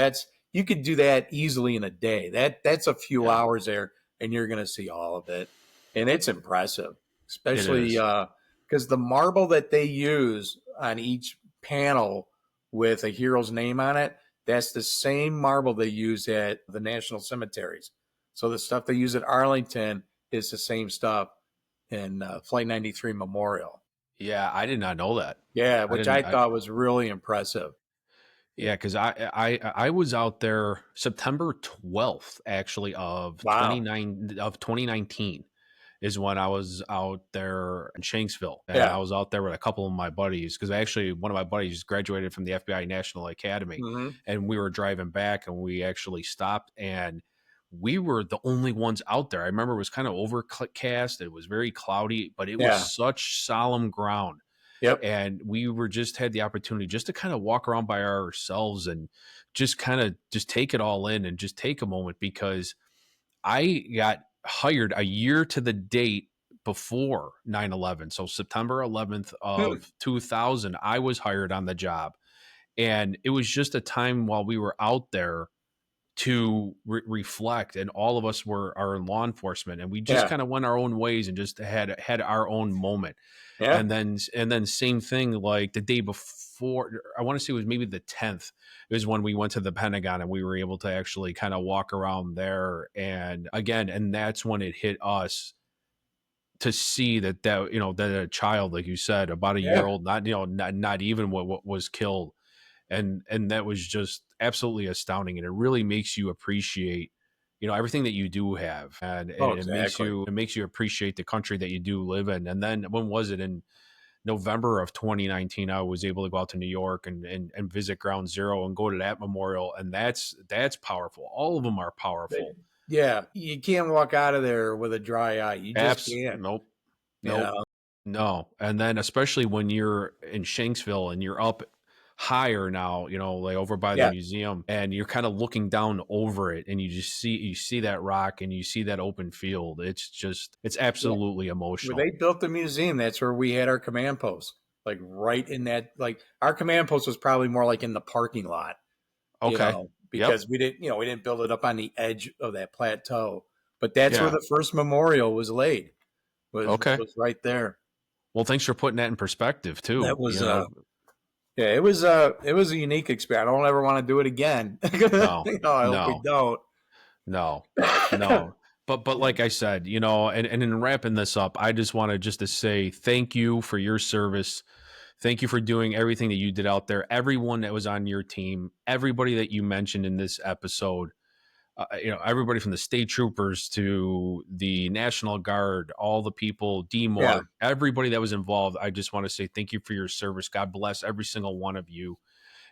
You could do that easily in a day. That's a few hours there, and you're going to see all of it, and it's impressive, especially because the marble that they use on each panel with a hero's name on it. That's the same marble they use at the national cemeteries. So the stuff they use at Arlington is the same stuff in Flight 93 Memorial. Yeah, I did not know that. Yeah, which I thought was really impressive. Yeah, because I was out there September 12th, actually, of 2019 is when I was out there in Shanksville. And I was out there with a couple of my buddies, because actually one of my buddies graduated from the FBI National Academy, and we were driving back, and we actually stopped, and we were the only ones out there. I remember it was kind of overcast. It was very cloudy, but it was such solemn ground. And we just had the opportunity just to kind of walk around by ourselves and just kind of just take it all in and just take a moment, because I got hired a year to the date before 9/11. So September 11th of 2000, I was hired on the job. And it was just a time while we were out there to reflect, and all of us are in law enforcement, and we just kind of went our own ways and just had our own moment. And then same thing, like the day before, I want to say it was maybe the 10th, is when we went to the Pentagon, and we were able to actually kind of walk around there. And again, and that's when it hit us to see that a child, like you said, about a year old, not even what was killed. And that was just absolutely astounding. And it really makes you appreciate, everything that you do have. And it makes you appreciate the country that you do live in. And then when was it? In November of 2019, I was able to go out to New York and visit Ground Zero and go to that memorial. And that's powerful. All of them are powerful. Yeah. You can't walk out of there with a dry eye. You just can't. Nope. No. And then especially when you're in Shanksville and you're up higher now, like over by the museum, and you're kind of looking down over it, and you see that rock, and you see that open field. It's absolutely emotional. When they built the museum, that's where we had our command post, like right in that, like our command post was probably more like in the parking lot. Because we didn't build it up on the edge of that plateau, but that's where the first memorial was laid. Was right there. Well, thanks for putting that in perspective too. That was it was a unique experience. I don't ever want to do it again. I hope we don't. No. But like I said, and in wrapping this up, I just wanted to say thank you for your service. Thank you for doing everything that you did out there. Everyone that was on your team, everybody that you mentioned in this episode, everybody from the state troopers to the National Guard, all the people, DMOR, everybody that was involved. I just want to say thank you for your service. God bless every single one of you.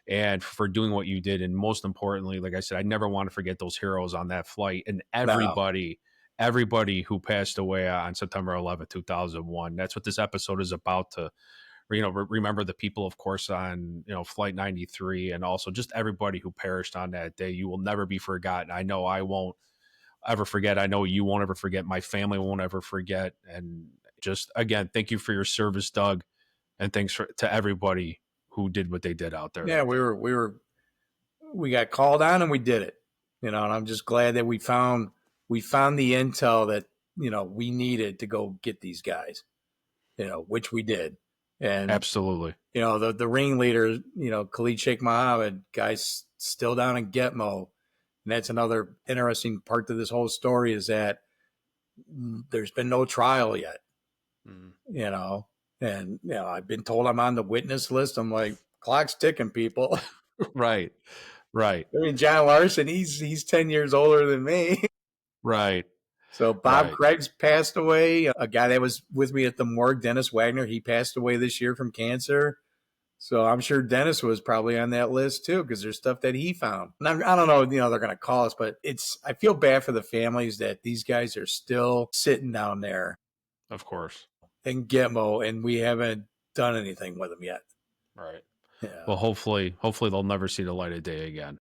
and for doing what you did. And most importantly, like I said, I never want to forget those heroes on that flight and No. everybody who passed away on September 11th, 2001. That's what this episode is about, to remember the people, of course, on flight 93, and also just everybody who perished on that day. You will never be forgotten. I know I won't ever forget. I know you won't ever forget. My family won't ever forget. And just again, thank you for your service, Doug, and thanks to everybody who did what they did out there Yeah, that day. we got called on and we did it. And I'm just glad that we found the intel that we needed to go get these guys. Which we did. And Absolutely. the ringleader, Khalid Sheikh Mohammed, guy's still down in Gitmo. And that's another interesting part to this whole story, is that there's been no trial yet. Mm. And I've been told I'm on the witness list. I'm like, clock's ticking, people. Right. I mean, John Larson, he's 10 years older than me. Right. So Bob Craig's passed away. A guy that was with me at the morgue, Dennis Wagner, he passed away this year from cancer. So I'm sure Dennis was probably on that list too, because there's stuff that he found. And I don't know, they're going to call us, but I feel bad for the families that these guys are still sitting down there. Of course. In Gitmo, and we haven't done anything with them yet. Right. Yeah. Well, hopefully they'll never see the light of day again.